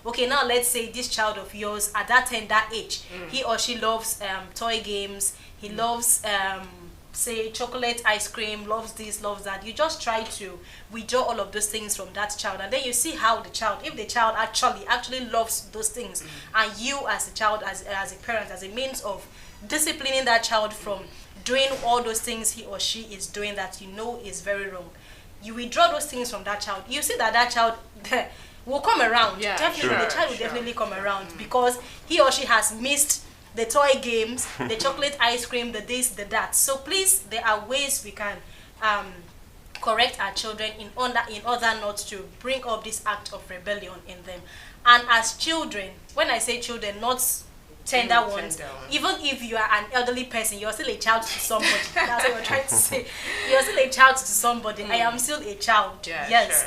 B: okay, now let's say this child of yours at that tender age, he or she loves toy games, he loves say chocolate ice cream, loves this, loves that. You just try to withdraw all of those things from that child, and then you see how the child, if the child actually loves those things, and you as a child, as a parent, as a means of disciplining that child from doing all those things he or she is doing that you know is very wrong, you withdraw those things from that child, you see that child will come around. Definitely, the child will definitely come around, because he or she has missed the toy games, the chocolate ice cream, the this, the that. So please, there are ways we can correct our children in order not to bring up this act of rebellion in them. And as children, when I say children, not tender ones, even if you are an elderly person, you're still a child to somebody. That's what we're trying to say. You're still a child to somebody. I am still a child.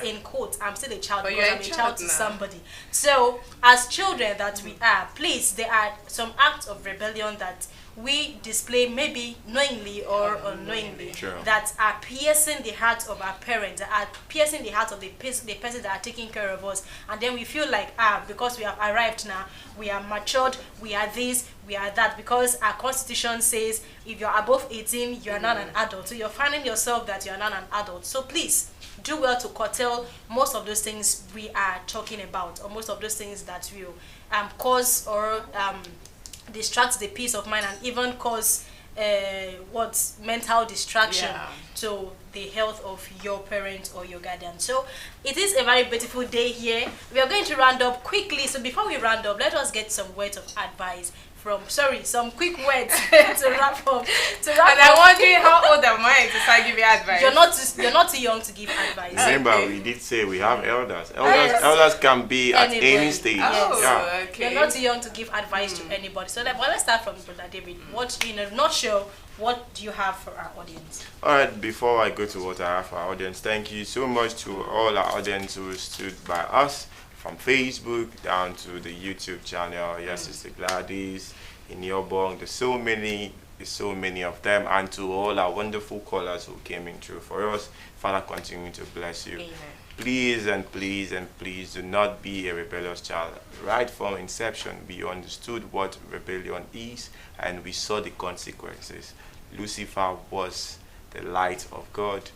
B: In quotes, I'm still a child, but because I'm a child to somebody. So as children that we are, please, there are some acts of rebellion that we display, maybe knowingly or unknowingly,
D: Sure.
B: that are piercing the heart of our parents, that are piercing the heart of the person that are taking care of us, and then we feel like, because we have arrived now, we are matured, we are this, we are that, because our constitution says if you're above 18 you're not an adult, so you're finding yourself that you're not an adult. So please do well to curtail most of those things we are talking about, or most of those things that will cause or distract the peace of mind, and even cause mental distraction to the health of your parents or your guardian. So it is a very beautiful day here. We are going to round up quickly. So before we round up, let us get some words of advice from, some quick words to wrap up. And
C: I'm wondering how old am I to start giving advice?
B: You're not too young to give advice.
D: Remember, we did say we have elders. Elders can be at any stage.
B: You're not too young to give advice to anybody. So let's start from Brother David. What, in a nutshell, what do you have for our audience?
D: All right, before I go to what I have for our audience, thank you so much to all our audience who stood by us, from Facebook down to the YouTube channel. Yes, Sister Gladys, in Yobong, there's so many of them, and to all our wonderful callers who came in through for us. Father, continue to bless you.
C: Amen.
D: Please and please and please do not be a rebellious child. Right from inception, we understood what rebellion is, and we saw the consequences. Lucifer was the light of God,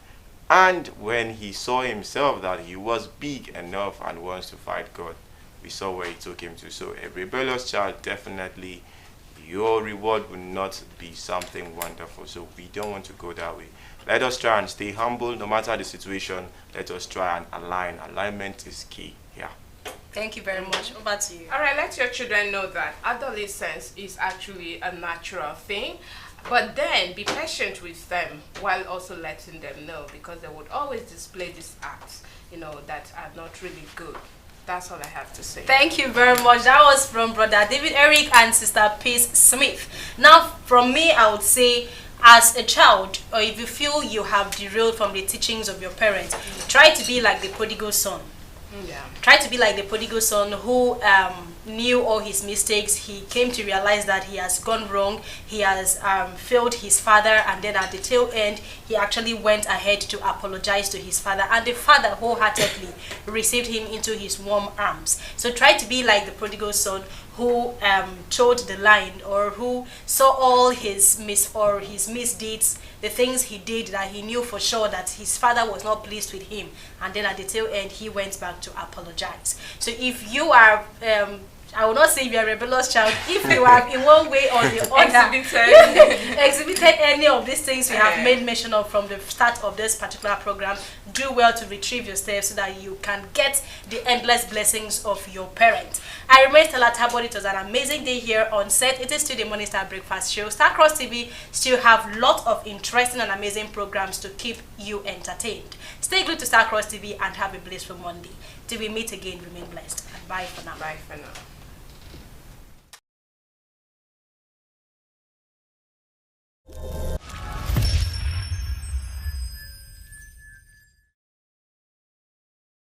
D: and when he saw himself that he was big enough and wants to fight God, we saw where he took him to. So a rebellious child, definitely your reward will not be something wonderful. So we don't want to go that way. Let us try and stay humble no matter the situation. Let us try and align. Alignment is key. Yeah.
B: Thank you very much. Over to you.
C: All right, let your children know that adolescence is actually a natural thing, but then be patient with them while also letting them know, because they would always display these acts, that are not really good. That's all I have to say.
B: Thank you very much. That was from Brother David Eric and Sister Peace Smith. Now, from me, I would say, as a child, or if you feel you have derailed from the teachings of your parents, try to be like the prodigal son. Try to be like the prodigal son who knew all his mistakes. He came to realize that he has gone wrong. He has failed his father, and then at the tail end, he actually went ahead to apologize to his father, and the father wholeheartedly received him into his warm arms. So try to be like the prodigal son who toed the line, or who saw all his misdeeds, the things he did that he knew for sure that his father was not pleased with him, and then at the tail end he went back to apologize. So if you are I will not say if you're a rebellious child, if you have in one way or the other exhibited any of these things we have made mention of from the start of this particular program, do well to retrieve your steps so that you can get the endless blessings of your parents. I remain Stella Tabor. It was an amazing day here on set. It is still the Morning Star Breakfast Show. Starcross TV still have lots of interesting and amazing programs to keep you entertained. Stay glued to Starcross TV and have a blissful Monday. Till we meet again, remain blessed. And bye for now.
C: Bye for now.